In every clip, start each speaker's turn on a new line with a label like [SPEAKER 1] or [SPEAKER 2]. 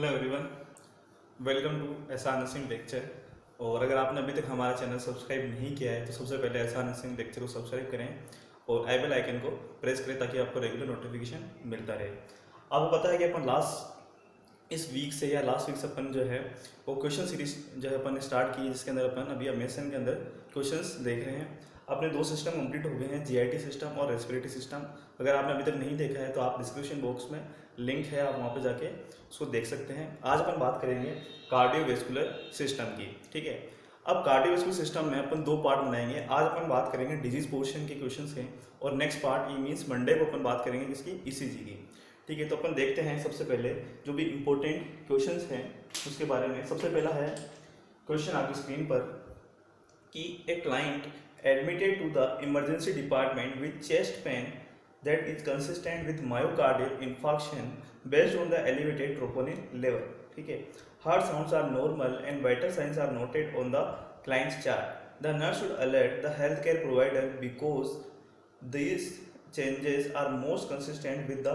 [SPEAKER 1] Hello everyone, welcome to एहसान Naseem lecture. और अगर आपने अभी तक हमारा चैनल सब्सक्राइब नहीं किया है तो सबसे पहले एहसान नसीम लेक्चर को सब्सक्राइब करें और आई बेल आइकन को प्रेस करें ताकि आपको रेगुलर नोटिफिकेशन मिलता रहे। आपको पता है कि अपन इस वीक से या लास्ट वीक से अपन जो है वो क्वेश्चन सीरीज जो है अपन ने स्टार्ट की, जिसके अंदर अपन अभी अमेसन के अंदर क्वेश्चंस देख रहे हैं। अपने दो सिस्टम कंप्लीट हो गए हैं, जीआईटी सिस्टम और रेस्पिरेटरी सिस्टम। अगर आपने अभी तक नहीं देखा है तो आप डिस्क्रिप्शन बॉक्स में लिंक है, आप वहाँ पे जाके उसको देख सकते हैं। आज अपन बात करेंगे कार्डियोवेस्कुलर सिस्टम की, ठीक है। अब कार्डियोवेस्कुलर सिस्टम में अपन दो पार्ट बनाएंगे। आज अपन बात करेंगे डिजीज पोर्शन के क्वेश्चंस के, और नेक्स्ट पार्ट ये मीन्स मंडे को अपन बात करेंगे किसकी, ईसीजी की, ठीक है। तो अपन देखते हैं सबसे पहले जो भी इम्पोर्टेंट क्वेश्चंस हैं उसके बारे में। सबसे पहला है क्वेश्चन आपकी स्क्रीन पर कि a client admitted to the emergency department with chest pain that is consistent with myocardial infarction based on the elevated troponin level, ठीक है। Heart sounds are normal and vital signs are noted on the client's chart. The nurse should alert the healthcare provider because these changes are most consistent with the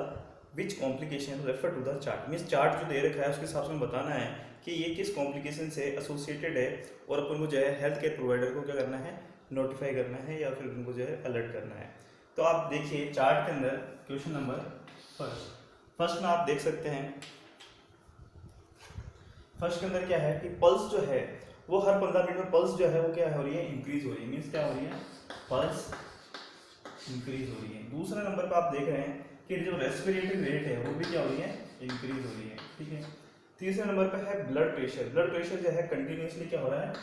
[SPEAKER 1] which complication refer to the chart. Means chart जो दे रखा है उसके हिसाब से बताना है कि ये किस कॉम्प्लिकेशन से एसोसिएटेड है और अपन को जो है हेल्थ केयर प्रोवाइडर को क्या करना है, नोटिफाई करना है या फिर उनको जो है अलर्ट करना है। तो आप देखिए चार्ट के अंदर क्वेश्चन नंबर फर्स्ट में आप देख सकते हैं। फर्स्ट के अंदर क्या है कि पल्स जो है वो हर 15 मिनट में पल्स जो है वो क्या हो रही है, इंक्रीज हो रही है। मीन्स क्या हो रही है, पल्स इंक्रीज हो रही है। दूसरे नंबर पर आप देख रहे हैं कि जो रेस्पिरेटरी रेट है वो भी क्या हो रही है, इंक्रीज हो रही है, ठीक है। तीसरे नंबर पर है ब्लड प्रेशर। ब्लड प्रेशर जो है कंटिन्यूसली क्या हो रहा है,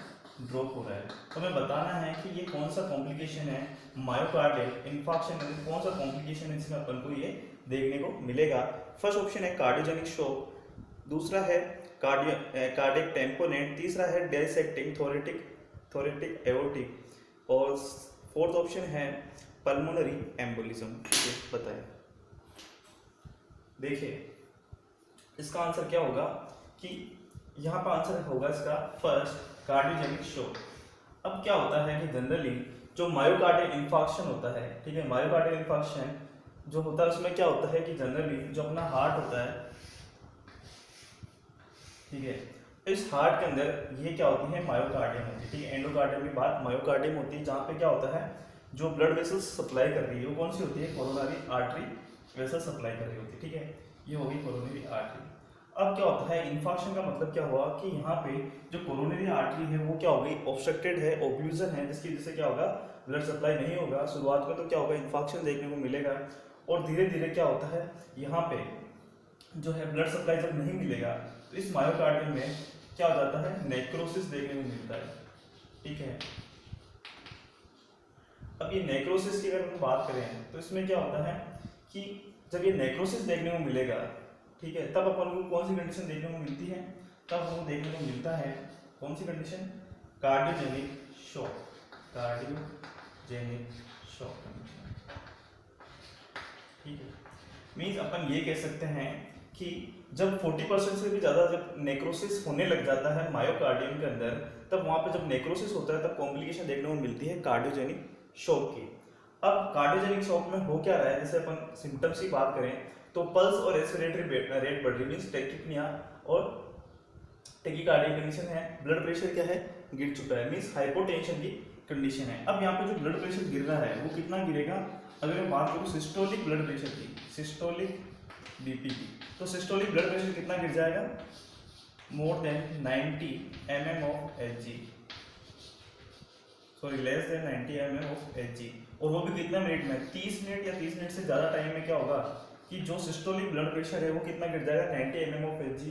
[SPEAKER 1] ड्रॉप हो रहा है। तो हमें बताना है कि ये कौन सा कॉम्प्लिकेशन है, मायोकार्डियल इंफार्क्शन में कौन सा कॉम्प्लिकेशन है जिसमें अपन को ये देखने को मिलेगा। फर्स्ट ऑप्शन है कार्डियोजेनिक शॉक, दूसरा है कार्डियक टेम्पोनेट, तीसरा है डायसेक्टिंग थोरेटिक एओर्टिक, और फोर्थ ऑप्शन है पल्मोनरी एम्बोलिज्म। बताएं, देखिए इसका आंसर क्या होगा कि यहाँ पर आंसर होगा इसका फर्स्ट कार्डियोजेनिक शॉक। अब क्या होता है कि जनरली जो मायोकार्डियल इंफार्क्शन होता है, ठीक है, मायोकार्डियल इंफार्क्शन जो होता है उसमें क्या होता है कि जनरली जो अपना हार्ट होता है, ठीक है, इस हार्ट के अंदर ये क्या होती है, मायोकार्डियम होती है, ठीक है। एंडोकार्डियम की बात मायोकार्डियम होती है, जहाँ पे क्या होता है जो ब्लड वेसल्स सप्लाई कर रही है वो कौन सी होती है, कोरोनरी आर्टरी वेसल सप्लाई कर रही होती है, ठीक है। ये होगी कोरोनरी आर्टरी। अब क्या होता है, इन्फार्क्शन का मतलब क्या हुआ कि यहाँ पे जो कोरोनरी आर्टरी है वो क्या हो गई, ऑब्स्ट्रक्टेड है, ओक्लूजन है, जिसकी वजह से क्या होगा, ब्लड सप्लाई नहीं होगा। शुरुआत में तो क्या होगा, इन्फार्क्शन देखने को मिलेगा, और धीरे धीरे क्या होता है यहाँ पे जो है ब्लड सप्लाई जब नहीं मिलेगा तो इस मायोकार्डियम में क्या हो जाता है, नेक्रोसिस देखने को मिलता है, ठीक है। अब ये नेक्रोसिस की अगर हम बात करें तो इसमें क्या होता है कि जब ये नेक्रोसिस देखने को मिलेगा, ठीक है, तब अपन को कौन सी कंडीशन देखने को मिलती है, तब हमको देखने को मिलता है कौन सी condition, cardiogenic shock, cardiogenic shock condition, ठीक है। मीन्स अपन ये कह सकते हैं कि जब 40% से भी ज़्यादा जब नेक्रोसिस होने लग जाता है मायोकार्डियम के अंदर, तब वहाँ पे जब नेक्रोसिस होता है तब कॉम्प्लिकेशन देखने को मिलती है कार्डियोजेनिक शॉक की। अब कार्डियोजेनिक शॉक में हो क्या रहा है, जैसे अपन सिम्टम्स की बात करें तो पल्स और रेस्पिरेटरी रेट बढ़ रही, मीन्स टेकिपनिया और टेकिकार्डिया कंडीशन है। ब्लड प्रेशर क्या है, गिर चुका है, मीन्स हाइपोटेंशन की कंडीशन है। अब यहाँ पे जो ब्लड प्रेशर गिर रहा है वो कितना गिरेगा, अगर मैं बात करूँ सिस्टोलिक ब्लड प्रेशर की, सिस्टोलिक बीपी की, तो सिस्टोलिक ब्लड प्रेशर कितना गिर जाएगा, more than 90 mm of Hg, sorry less than 90 mm of Hg, और वो भी कितने मिनट में, 30 मिनट या 30 मिनट से ज़्यादा टाइम में क्या होगा कि जो सिस्टोलिक ब्लड प्रेशर है वो कितना गिर जाएगा, 90 mm ऑफ Hg,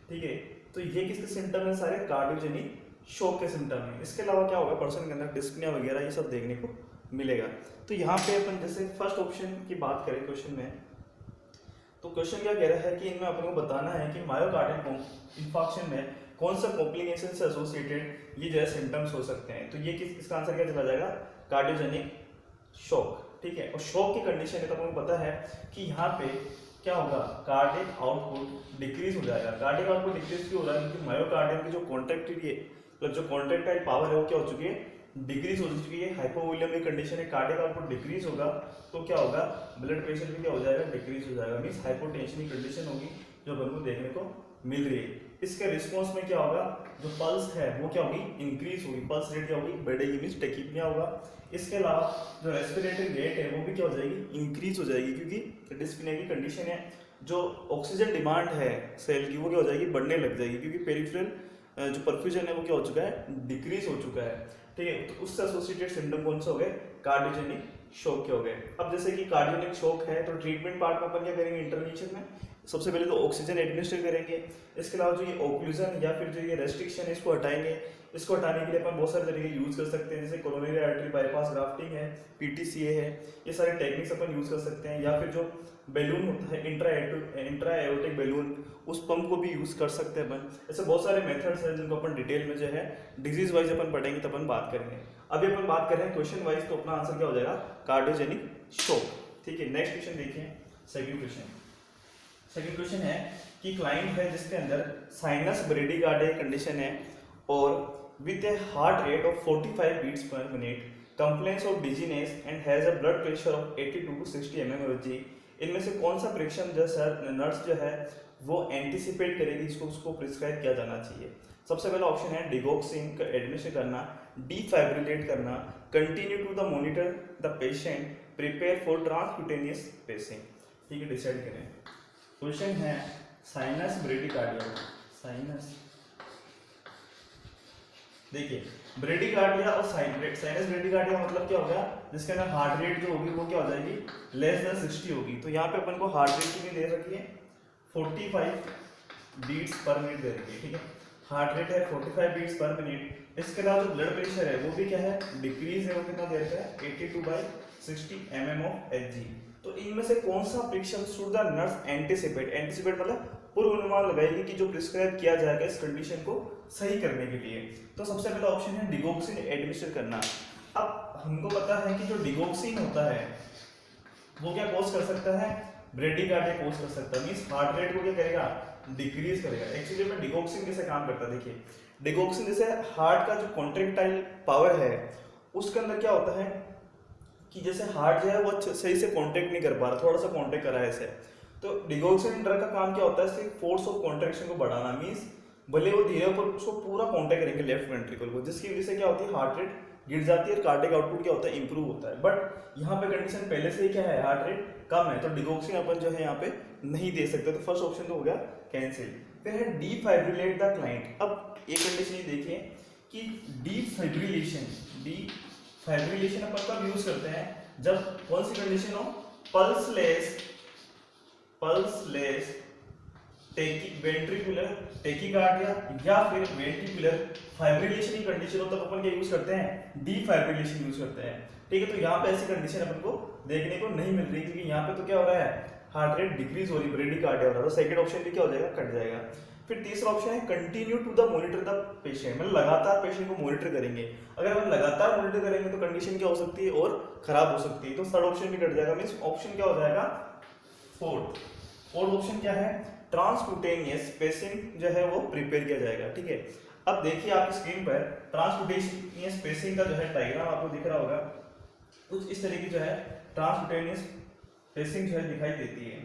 [SPEAKER 1] ठीक है। तो ये किसके सिम्टम है, सारे कार्डियोजेनिक शॉक के सिम्टम है। इसके अलावा क्या होगा, पर्सन के अंदर डिस्पनिया वगैरह ये सब देखने को मिलेगा। तो यहाँ पे अपन जैसे फर्स्ट ऑप्शन की बात करें क्वेश्चन में, तो क्वेश्चन क्या कह रहा है कि इनमें अपन को बताना है कि मायोकार्डियल इंफार्क्शन में कौन सा कॉम्प्लिकेशन से एसोसिएटेड ये जो है सिम्टम्स हो सकते हैं। तो ये इसका आंसर क्या चला जाएगा, कार्डियोजेनिक शॉक, ठीक है। और शॉक की कंडीशन है तो आपको पता है कि यहाँ पे क्या होगा, कार्डियक आउटपुट डिक्रीज हो जाएगा। कार्डियक आउटपुट डिक्रीज क्यों हो रहा है, क्योंकि मायोकार्डियम की जो कॉन्ट्रैक्टिलिटी मतलब जो कॉन्ट्रैक्टाइल पावर है वो क्या हो चुकी है, डिक्रीज हो चुकी है। हाइपोवोलियम की कंडीशन है, कार्डियक आउटपुट डिक्रीज होगा तो क्या होगा, ब्लड प्रेशर भी क्या हो जाएगा, डिक्रीज हो जाएगा, मीन्स हाइपोटेंशन की कंडीशन होगी। जो अपन को देखने को मिल रही है। इसके रिस्पॉन्स में क्या होगा, जो पल्स है वो क्या होगी, इंक्रीज होगी, पल्स रेट क्या होगी, बढ़ेगी, मीन्स टेकिपनिया होगा। इसके अलावा जो रेस्पिरेटरी रेट है वो भी क्या हो जाएगी, इंक्रीज हो जाएगी, क्योंकि डिस्पनिया की कंडीशन है। जो ऑक्सीजन डिमांड है सेल की वो क्या हो जाएगी, बढ़ने लग जाएगी, क्योंकि पेरिफेरल जो परफ्यूजन है वो क्या हो चुका है, डिक्रीज हो चुका है। ठीक है, तो उससे एसोसिएटेड सिम्टम कौन से हो गए, कार्डियोजेनिक शॉक के हो गए। अब जैसे कि कार्डियोजेनिक शॉक है तो ट्रीटमेंट पार्ट में अपन क्या करेंगे, इंटरवेंशन में सबसे पहले तो ऑक्सीजन एडमिनिस्टर करेंगे। इसके अलावा जो ये ऑक्लूजन या फिर जो ये रेस्ट्रिक्शन है इसको हटाएंगे। इसको हटाने के लिए अपन बहुत सारे तरीके यूज कर सकते हैं, जैसे कोरोनरी आर्टरी बाईपास ग्राफ्टिंग है, पीटीसीए है, ये सारे टेक्निक्स अपन यूज कर सकते हैं। या फिर जो बैलून होता है इंट्रा एओटिक बैलून, उस पंप को भी यूज कर सकते हैं अपन। ऐसे बहुत सारे मेथड्स हैं जिनको अपन डिटेल में जो है डिजीज वाइज अपन पढ़ेंगे तब अपन बात करेंगे। अभी अपन बात कर रहे हैं क्वेश्चन वाइज, तो अपना आंसर क्या हो जाएगा, कार्डियोजेनिक शॉक। ठीक है, नेक्स्ट क्वेश्चन देखिए, सेकंड क्वेश्चन। सेकंड क्वेश्चन है कि क्लाइंट है जिसके अंदर साइनस ब्रेडिकार्डिया कंडीशन है और with a heart rate of 45 beats per minute, complaints of dizziness and has a blood pressure of 82 to 60 mmHg, इनमें से कौन सा प्रेडिक्शन जो सर नर्स जो है वो एंटिसिपेट करेगी जिसको उसको प्रिस्क्राइब किया जाना चाहिए। सबसे पहला ऑप्शन है डिगोक्सिन का एडमिशन करना, डिफाइब्रिलेट करना, continue to the monitor the patient, prepare for transcutaneous pacing. ठीक है, डिसाइड करें। क्वेश्चन है साइनस ब्रेडिकार्डिया, साइनस, देखिए ब्रेडिकार्डिया और साइनस ब्रेडिकार्डिया मतलब क्या होगा, जिसके अंदर हार्ट रेट जो होगी वो क्या हो जाएगी, लेस देन 60 होगी। तो यहाँ पे अपन को हार्ट रेट कितनी दे रखी है, 45 बीट्स पर मिनट दे रखी है। ठीक है, हार्ट रेट है 45 बीट्स पर मिनट। इसके अलावा जो ब्लड प्रेशर है वो भी क्या है, डिक्रीज है, वो कितना दे रखा है, 82/60 mmHg। तो इनमें से कौन सा prediction should the nurse anticipate, anticipate मतलब पूर्व अनुमान लगाएगी कि जो प्रिस्क्राइब किया जाएगा इस कंडीशन को सही करने के लिए। तो सबसे पहला ऑप्शन है डिगोक्सिन एडमिनिस्टर करना। अब हमको पता है कि जो डिगोक्सिन होता है वो क्या कॉज कर सकता है, ब्रेडिकार्डिया कॉज कर सकता है, मींस हार्ट रेट को क्या करेगा, डिक्रीज करेगा। एक्चुअली में डिगोक्सिन कैसे काम करता है, देखिए डिगोक्सिन जैसे हार्ट का जो कॉन्ट्रैक्टाइल पावर है उसके अंदर क्या होता है कि जैसे हार्ट जो है वो सही से कॉन्ट्रैक्ट नहीं कर पा रहा, थोड़ा सा कॉन्ट्रैक्ट करा है ऐसे, तो डिगोक्सिन ड्रग का काम क्या होता है, सिर्फ फोर्स ऑफ कॉन्ट्रैक्शन को बढ़ाना, मींस भले वो धीरे पर उसको पूरा कॉन्ट्रैक्ट करेंगे लेफ्ट वेंट्रिकल को, जिसकी वजह से क्या होती है, हार्ट रेट गिर जाती है और कार्डियक आउटपुट क्या होता है, इंप्रूव होता है। बट यहाँ पे कंडीशन पहले से ही क्या है, हार्ट रेट कम है, तो डिगोक्सिन अपन जो है यहाँ पे नहीं दे सकते। तो फर्स्ट ऑप्शन तो हो गया कैंसिल। फिर है डीफाइब्रिलेट द क्लाइंट। अब एक कंडीशन ये देखिए कि डीफाइब्रिलेशन, डीफाइब्रिलेशन अपन कब यूज करते हैं, जब कौन सी कंडीशन हो, पल्सलेस वेंट्रिकुलर टेकीकार्डिया या फिर वेंट्रिकुलर फाइब्रिलेशन की कंडीशन हो, तब अपन क्या यूज करते हैं, डीफाइब्रिलेशन यूज करते हैं। ठीक है, तो यहाँ पे ऐसी कंडीशन अपन को देखने को नहीं मिल रही, क्योंकि यहाँ पे तो क्या हो रहा है, हार्ट रेट डिक्रीज हो रही, ब्रेडिकार्डिया हो रहा है, तो सेकंड ऑप्शन भी क्या हो जाएगा, कट जाएगा। फिर तीसरा ऑप्शन है continue to the monitor the patient, मतलब लगातार पेशेंट को मॉनिटर करेंगे। अगर हम लगातार मॉनिटर करेंगे तो कंडीशन क्या हो सकती है, और खराब हो सकती है, तो थर्ड ऑप्शन भी कट जाएगा, मींस ऑप्शन क्या हो जाएगा, फोर्थ ऑप्शन क्या है, ट्रांसक्यूटेनियस पेसिंग जो है वो प्रिपेयर किया जाएगा। ठीक है, अब देखिए आपकी स्क्रीन पर ट्रांसक्यूटेनियस पेसिंग का जो है डायग्राम आपको दिख रहा होगा, कुछ इस तरीके जो है ट्रांसक्यूटेनियस पेसिंग जो है दिखाई देती है।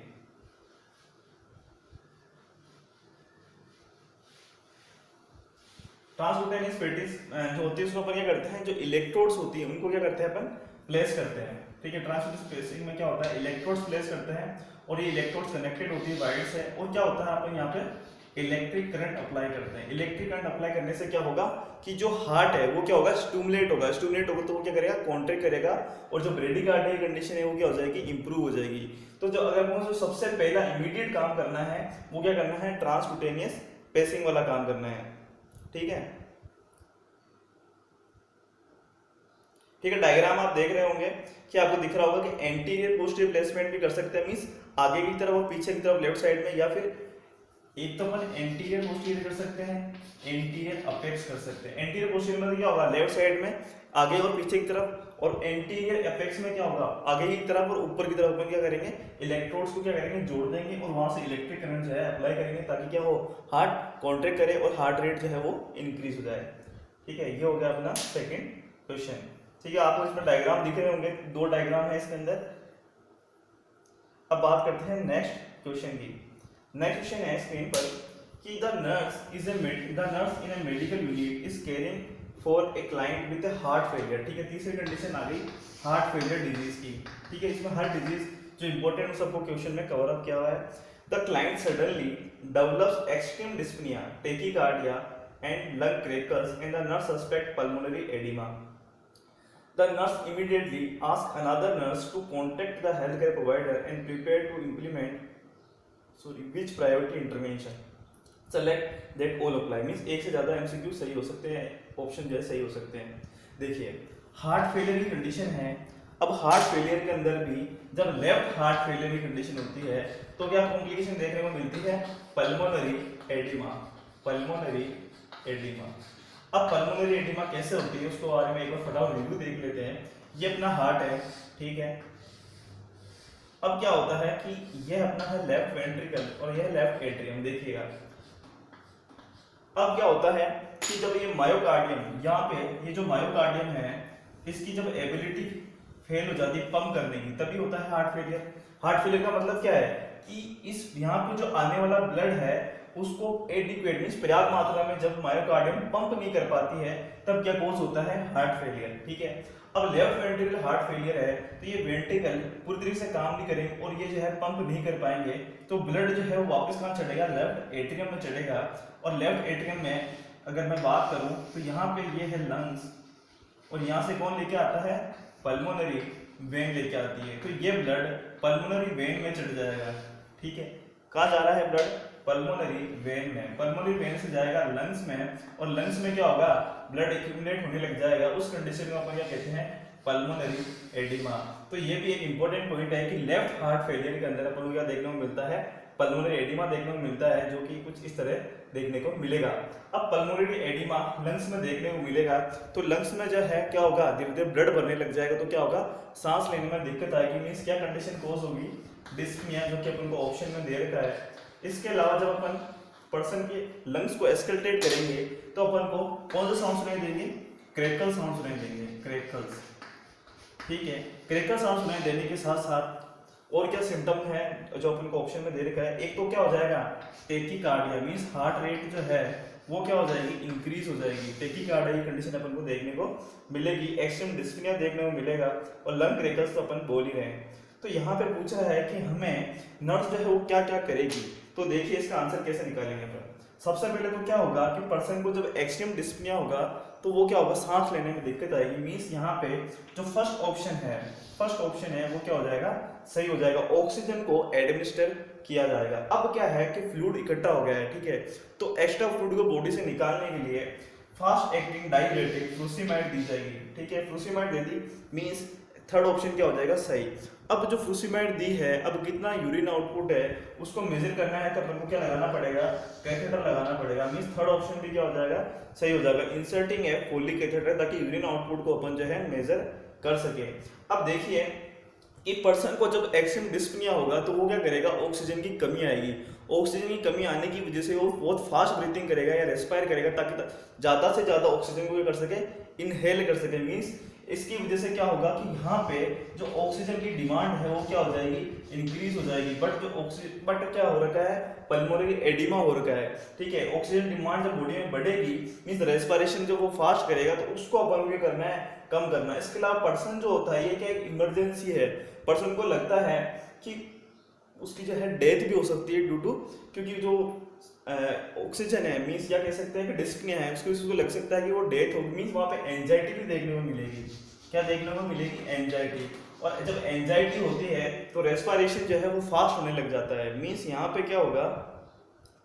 [SPEAKER 1] ट्रांसक्यूटेनियस पेटिस जो होती है उसको अपन क्या करते हैं, जो इलेक्ट्रोड्स होती है उनको क्या करते हैं अपन प्लेस करते हैं। ठीक है, ट्रांसक्यूटेनियस पेसिंग में क्या होता है, इलेक्ट्रोड्स प्लेस करते हैं और ये इलेक्ट्रोड्स कनेक्टेड होती है वायर से, और क्या होता है अपन यहाँ पे इलेक्ट्रिक करंट अप्लाई करते हैं। इलेक्ट्रिक करंट अप्लाई करने से क्या होगा कि जो हार्ट है वो क्या होगा, स्टिमुलेट होगा तो वो क्या करेगा, कॉन्ट्रैक्ट करेगा, और जो ब्रेडिकार्डिया की कंडीशन है वो क्या हो जाएगी, इंप्रूव हो जाएगी। तो जो अगर वो जो सबसे पहला इमीडिएट काम करना है वो क्या करना है, ट्रांसक्यूटेनियस पेसिंग वाला काम करना है। ठीक है, ठीक है, डायग्राम आप देख रहे होंगे कि आपको दिख रहा होगा कि एंटीरियर पोस्टीरियर प्लेसमेंट भी कर सकते हैं, मींस आगे की तरफ और पीछे की तरफ लेफ्ट साइड में, या फिर एक तो अपन एंटीरियर पोस्टीरियर कर सकते हैं, एंटीरियर अपेक्स कर सकते हैं। एंटीरियर पोस्टीरियर में क्या होगा, लेफ्ट साइड में आगे और पीछे की तरफ, और एंटीरियर अपेक्स में क्या होगा, आगे की तरफ और ऊपर की तरफ अपन क्या करेंगे, इलेक्ट्रोड्स को क्या करेंगे, जोड़ देंगे और वहां से इलेक्ट्रिक करंट जो है अप्लाई करेंगे, ताकि क्या हो, हार्ट कॉन्ट्रैक्ट करे और हार्ट रेट जो है वो इंक्रीज हो जाए। ठीक है, ये हो गया अपना सेकेंड क्वेश्चन। ठीक है, आपको इसमें डायग्राम दिख रहे होंगे, दो डायग्राम है इसके अंदर। अब बात करते हैं नेक्स्ट क्वेश्चन की। नेक्स्ट क्वेश्चन है स्क्रीन पर कि the nurse in a medical unit is caring for a client with a heart failure. ठीक है, तीसरी कंडीशन आ गई हार्ट फेलियर डिजीज की। ठीक है, इसमें हर डिजीज जो इंपॉर्टेंट सबको क्वेश्चन में कवर अप किया हुआ है। The client suddenly develops extreme dyspnoea, tachycardia and lung crackers and the nurse suspect pulmonary oedema. The nurse immediately asks another nurse to contact the healthcare provider and prepare to implement which priority intervention. Select that all apply means एक से ज़्यादा MCQ सही हो सकते हैं, option जो है सही हो सकते हैं। देखिए हार्ट फेलियर की कंडीशन है। अब हार्ट फेलियर के अंदर भी जब लेफ्ट हार्ट फेलियर की कंडीशन होती है तो क्या कॉम्प्लिकेशन देखने को मिलती है? Pulmonary oedema. Pulmonary oedema. अब पल्मोनरी एडिमा कैसे होती है उसको बारे में एक बार फटाफट रिव्यू देख लेते हैं। ये अपना हार्ट है, ठीक है। अब क्या होता है कि यह अपना है लेफ्ट वेंट्रिकल और यह लेफ्ट एट्रियम। देखिएगा अब क्या होता है कि जब ये मायोकार्डियम, यहाँ पे ये जो मायोकार्डियम है इसकी जब एबिलिटी फेल हो जाती है पंप करने की, तभी होता है हार्ट फेलियर। हार्ट फेलियर का मतलब क्या है कि इस यहाँ पे जो आने वाला ब्लड है उसको एडिक्वेट मींस पर्याप्त मात्रा में जब मायोकार्डियम पंप नहीं कर पाती है तब क्या कॉज होता है? Heart failure. ठीक है, अब लेफ्ट वेंट्रिकल हार्ट फेलियर है तो ये वेंट्रिकल पूरी तरीके से काम नहीं करेंगे और ये जो है पंप नहीं कर पाएंगे तो ब्लड जो है वो वापस कहाँ चढ़ेगा? लेफ्ट एट्रियम में चढ़ेगा। और लेफ्ट एट्रियम में अगर मैं बात करूं तो यहाँ पे ये है लंग्स और यहाँ से कौन लेके आता है? पल्मोनरी वेन लेके आती है। तो ये ब्लड पल्मोनरी वेन में चढ़ जाएगा। ठीक है, कहाँ जा रहा है ब्लड? पल्मोनरी वेन में। पल्मोनरी वेन से जाएगा लंग्स में और लंग्स में क्या होगा? ब्लड एक्यूमुलेट होने लग जाएगा। उस कंडीशन को अपन क्या कहते हैं? Pulmonary oedema. तो ये भी एक इंपॉर्टेंट पॉइंट है कि लेफ्ट हार्ट फेलियर के अंदर अपन को क्या देखने को मिलता है? पल्मोनरी एडिमा देखने को मिलता है, जो कि कुछ इस तरह देखने को मिलेगा। अब पल्मोनरी एडिमा लंग्स में देखने को मिलेगा तो लंग्स में जो है क्या होगा? धीरे धीरे ब्लड भरने लग जाएगा तो क्या होगा? सांस लेने में दिक्कत आएगी। मीन्स क्या कंडीशन कॉज होगी? डिस्पनिया, जो कि अपन को ऑप्शन में दे रखा है। इसके अलावा जब अपन पर्सन के लंग्स को एस्कल्टेट करेंगे तो अपन को कौन सा साउंड सुनाई देंगे? क्रैकल साउंड सुनाई देंगे, क्रैकल्स। ठीक है, क्रैकल साउंड सुनाई देने के साथ साथ और क्या सिम्टम है जो अपन को ऑप्शन में दे रखा है? एक तो क्या हो जाएगा? टेकिकार्डिया मींस हार्ट रेट जो है वो क्या हो जाएगी? इंक्रीज हो जाएगी। टेकिकार्डिया की कंडीशन अपन को देखने को मिलेगी। एक्सट्रीम डिस्पनिया देखने को मिलेगा और लंग क्रैकल्स तो अपन बोल ही रहे हैं। तो यहाँ पे पूछा है कि हमें नर्स जो है वो क्या क्या करेगी, तो देखिए इसका आंसर कैसे निकालेंगे अपन। सबसे पहले तो क्या होगा कि पर्सन को जब एक्सट्रीम डिस्पनिया होगा तो वो क्या होगा? सांस लेने में दिक्कत आएगी। मींस यहाँ पे जो फर्स्ट ऑप्शन है वो क्या हो जाएगा? सही हो जाएगा। ऑक्सीजन को एडमिनिस्टर किया जाएगा। अब क्या है कि फ्लूइड इकट्ठा हो गया है, ठीक है, तो एक्स्ट्रा फ्लूइड को बॉडी से निकालने के लिए फास्ट एक्टिंग डाययूरेटिक फ्रूसिमाइड दी जाएगी। ठीक है, फ्रूसिमाइड दे दी मींस थर्ड ऑप्शन क्या हो जाएगा? सही। अब जो फ्रूसिमाइड दी है, अब कितना यूरिन आउटपुट है उसको मेजर करना है तो अपन को क्या लगाना पड़ेगा? कैथेटर लगाना पड़ेगा। मींस थर्ड ऑप्शन भी क्या हो जाएगा? सही हो जाएगा। इंसर्टिंग है फोली कैथेटर ताकि यूरिन आउटपुट को अपन जो है मेजर कर सके। अब देखिए कि पर्सन को जब एक्सट्रीम डिस्पनिया होगा तो वो क्या करेगा? ऑक्सीजन की कमी आएगी। ऑक्सीजन की कमी आने की वजह से वो बहुत फास्ट ब्रीथिंग करेगा या रेस्पायर करेगा ताकि ज़्यादा से ज़्यादा ऑक्सीजन को क्या कर सके? इनहेल कर सके। मीन्स इसकी वजह से क्या होगा कि यहाँ पे जो ऑक्सीजन की डिमांड है वो क्या हो जाएगी? इंक्रीज हो जाएगी। बट क्या हो रखा है? पल्मोनरी एडिमा हो रखा है। ठीक है, ऑक्सीजन डिमांड जब बॉडी में बढ़ेगी मींस रेस्पिरेशन जो वो फास्ट करेगा तो उसको अपन को करना है? कम करना है। इसके अलावा पर्सन जो होता है ये क्या एक इमरजेंसी है। पर्सन को लगता है कि उसकी जो है डेथ भी हो सकती है ड्यू टू, क्योंकि जो ऑक्सीजन है मींस क्या कह सकते हैं कि डिस्पनिया है उसको लग सकता है कि वो डेथ होगी। मींस वहाँ पे एंजाइटी भी देखने को मिलेगी। क्या देखने को मिलेगी? एंजाइटी। और जब एंजाइटी होती है तो रेस्पिरेशन जो है वो फास्ट होने लग जाता है। मींस यहाँ पे क्या होगा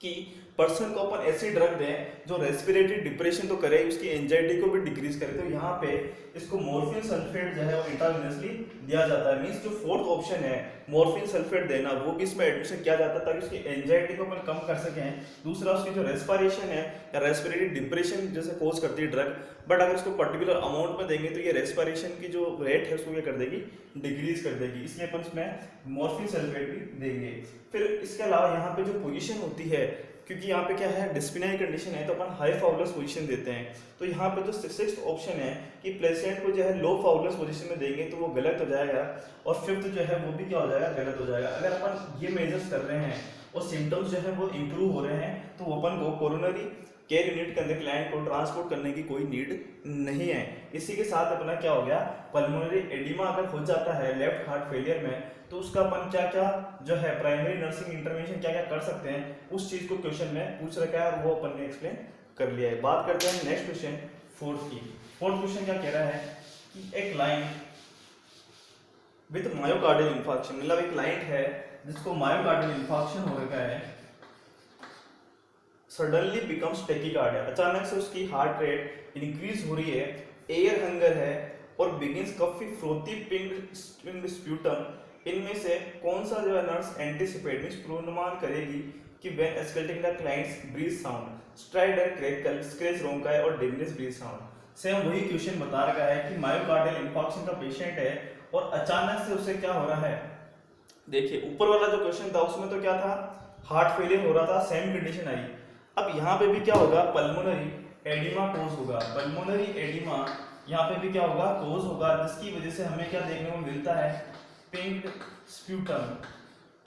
[SPEAKER 1] कि पर्सन को अपन ऐसी ड्रग दें जो रेस्पिरेटरी डिप्रेशन तो करे, उसकी एंजाइटी को भी डिक्रीज करे। तो यहाँ पे इसको मॉर्फिन सल्फेट जो है वो इंट्रावेनसली दिया जाता है। मींस जो फोर्थ ऑप्शन है मॉर्फिन सल्फेट देना वो भी इसमें एडमिशन किया जाता है ताकि उसकी एंजाइटी को अपन कम कर सकें। दूसरा उसकी जो रेस्पिरेशन है या रेस्पिरेटरी डिप्रेशन जैसे कोज करती है ड्रग, बट अगर उसको पर्टिकुलर अमाउंट में देंगे तो ये रेस्पिरेशन की जो रेट है उसको क्या कर देगी? डिक्रीज कर देगी। इसलिए अपन इसमें मॉर्फिन सल्फेट भी देंगे। फिर इसके अलावा यहाँ पे जो पोजीशन होती है, क्योंकि यहाँ पे क्या है डिस्पनिया कंडीशन है तो अपन हाई फाउलस पोजीशन देते हैं। तो यहाँ पे जो सिक्स्थ ऑप्शन है कि पेशेंट को जो है लो फाउलस पोजीशन में देंगे तो वो गलत हो जाएगा। और फिफ्थ जो है वो भी क्या हो जाएगा? गलत हो जाएगा। अगर अपन ये मेजर्स कर रहे हैं और सिम्टम्स जो है वो इम्प्रूव हो रहे हैं, तो अपन को कोरोनरी केयर यूनिट के अंदर क्लाइंट को ट्रांसपोर्ट करने की कोई नीड नहीं है। इसी के साथ अपना क्या हो गया, पल्मोनरी एडिमा अगर हो जाता है लेफ्ट हार्ट फेलियर में, तो उसका अपन क्या क्या जो है प्राइमरी नर्सिंग इंटरवेंशन क्या क्या कर सकते हैं, उस चीज को क्वेश्चन में पूछ रखा है और वो अपन ने एक्सप्लेन कर लिया है। बात करते हैं नेक्स्ट क्वेश्चन फोर्थ की। फोर्थ क्वेश्चन क्या कह रहा है कि एक क्लाइंट विद मायोकार्डियल इंफार्क्शन, मतलब एक क्लाइंट है जिसको मायोकार्डियल इंफार्क्शन हो रखा है, सडनली बिकम्स टेकिकार्डिया, अचानक से उसकी हार्ट रेट इंक्रीज हो रही है, एयर हंगर है और बिगिंस कफी फ्रोथी पिंक्ड स्प्यूटम, इनमें से कौन सा जो है नर्स एंटीसिपेट मींस पूर्वानुमान करेगी कि when auscultating the clients breath sound, stridor, crackle, scratch rhonchi और डिमिनिश ब्रीथ साउंड। सेम वही क्वेश्चन बता रखा है कि मायोकार्डियल इंफार्क्शन का पेशेंट है और अचानक से उसे क्या हो रहा है। देखिए ऊपर वाला जो क्वेश्चन था उसमें तो क्या था, हार्ट फेलियर हो रहा था, सेम कंडीशन आई। अब यहाँ पे भी क्या होगा, पल्मोनरी एडिमा कोज होगा, पल्मोनरी एडिमा यहाँ पे भी क्या होगा, कोज होगा, जिसकी वजह से हमें क्या देखने को मिलता है, पिंक स्प्यूटम।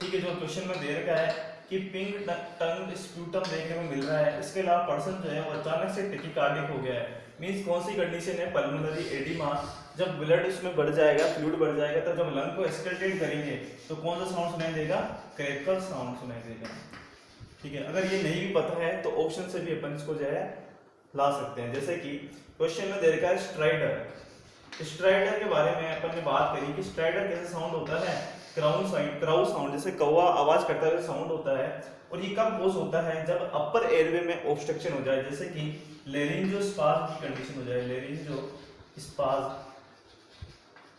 [SPEAKER 1] ठीक है, जो क्वेश्चन में दे रखा है कि पिंक टंग स्प्यूटम देखने को मिल रहा है। इसके अलावा पर्सन जो है वो अचानक से टेकिकार्डिक हो गया है, मींस कौन सी कंडीशन है, पल्मोनरी एडिमा। जब ब्लड उसमें बढ़ जाएगा, फ्लूइड बढ़ जाएगा, तो जब लंग को एक्सकल्टेट करेंगे तो कौन सा साउंड सुनाई देगा, क्रैकल साउंड सुनाई देगा। ठीक है, अगर ये नहीं भी पता है तो ऑप्शन से भी अपन इसको जो है ला सकते हैं। जैसे कि क्वेश्चन में दे रखा है स्ट्राइडर, स्ट्राइडर के बारे में अपन ने बात करी कि स्ट्राइडर कैसे साउंड होता है, क्राउ साउंड, जैसे कौवा आवाज करता है साउंड होता है। और ये कब कोज होता है, जब अपर एयरवे में ऑब्स्ट्रक्शन हो जाए, जैसे कि लेरिंजोस्पाज्म की कंडीशन हो जाए, लेरिंजोस्पाज्म,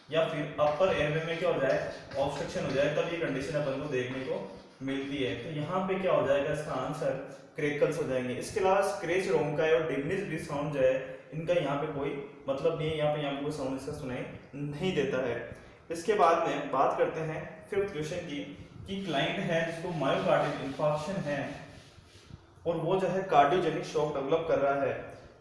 [SPEAKER 1] या फिर अपर एयरवे में क्या हो जाए, ऑब्स्ट्रक्शन हो जाए, तब ये कंडीशन अपन को देखने को मिलती है। तो यहाँ पे क्या हो जाएगा, इसका आंसर क्रेकल्स हो जाएंगे। इसके अलावा स्क्रेच रोंकाई और डिमिनिश ब्रीथ साउंड जो है, इनका यहाँ पे कोई मतलब नहीं है, यहाँ पे कोई साउंड इसका सुनाई नहीं देता है। इसके बाद में बात करते हैं फिफ्थ क्वेश्चन की कि क्लाइंट है जिसको मायोकार्डियल इंफार्क्शन है और वो जो है कार्डियोजेनिक शॉक डेवलप कर रहा है।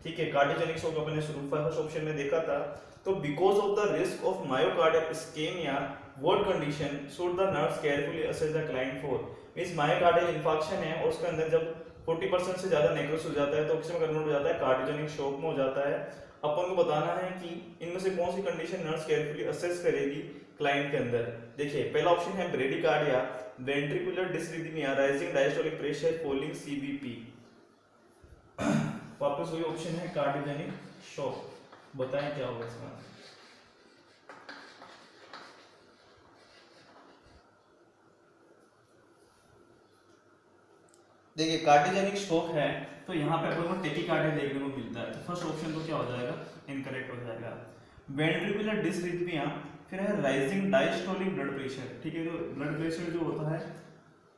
[SPEAKER 1] ठीक है, कार्डियोजेनिक शॉक अपने शुरू फर्स्ट ऑप्शन में देखा था। तो because of the risk of myocardial ischaemia what condition should the nurse carefully assess the client for, means myocardial infarction है और उसके अंदर जब 40% से ज्यादा नेक्रोसिस हो जाता है तो किसमें कन्वर्ट हो जाता है, कार्डियोजेनिक शॉक में हो जाता है। अपन को बताना है कि इनमें से कौन सी कंडीशन नर्स केयरफुली असेस करेगी क्लाइंट के अंदर। देखिए पहला ऑप्शन है bradycardia, ventricular डिसरिथमिया, rising diastolic pressure, falling CBP. वापस वही ऑप्शन है कार्डियोजेनिक शॉक, बताएं क्या होगा इसका। देखिए कार्डियोजेनिक शॉक है तो यहाँ पे अपन को टेकिकार्डिया देखने को मिलता है, तो फर्स्ट ऑप्शन तो क्या हो जाएगा, इनकरेक्ट हो जाएगा। वेंट्रिकुलर डिसरिथमिया, फिर है राइजिंग डायस्टोलिक ब्लड प्रेशर। ठीक है, तो ब्लड प्रेशर जो होता है,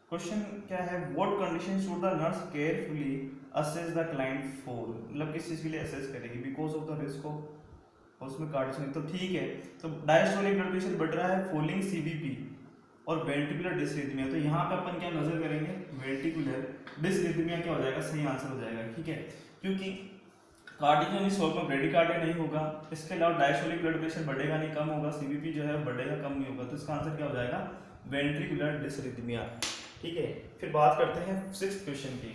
[SPEAKER 1] क्वेश्चन क्या है, what condition should the nurse carefully assess the client for, मतलब किस चीज के लिए असेस करेगी, because of the risk of, उसमें कार्डियोजेनिक। तो ठीक है, तो डायस्टोलिक ब्लड प्रेशर बढ़ रहा है, फॉलिंग सीबीपी और वेंट्रिकुलर डिसरिथमिया, तो यहाँ पे अपन क्या नजर करेंगे, वेंट्रिकुलर डिसरिथमिया क्या हो जाएगा, सही आंसर हो जाएगा। ठीक है, क्योंकि कार्डियोजेनिक शॉक में ब्रेडिकार्डिया नहीं होगा, इसके अलावा डायस्टोलिक ब्लड प्रेशर बढ़ेगा नहीं, कम होगा, सीबीपी जो है बढ़ेगा, कम नहीं होगा, तो इसका आंसर क्या हो जाएगा, वेंट्रिकुलर डिसरिथमिया। ठीक है, फिर बात करते हैं सिक्स्थ क्वेश्चन की।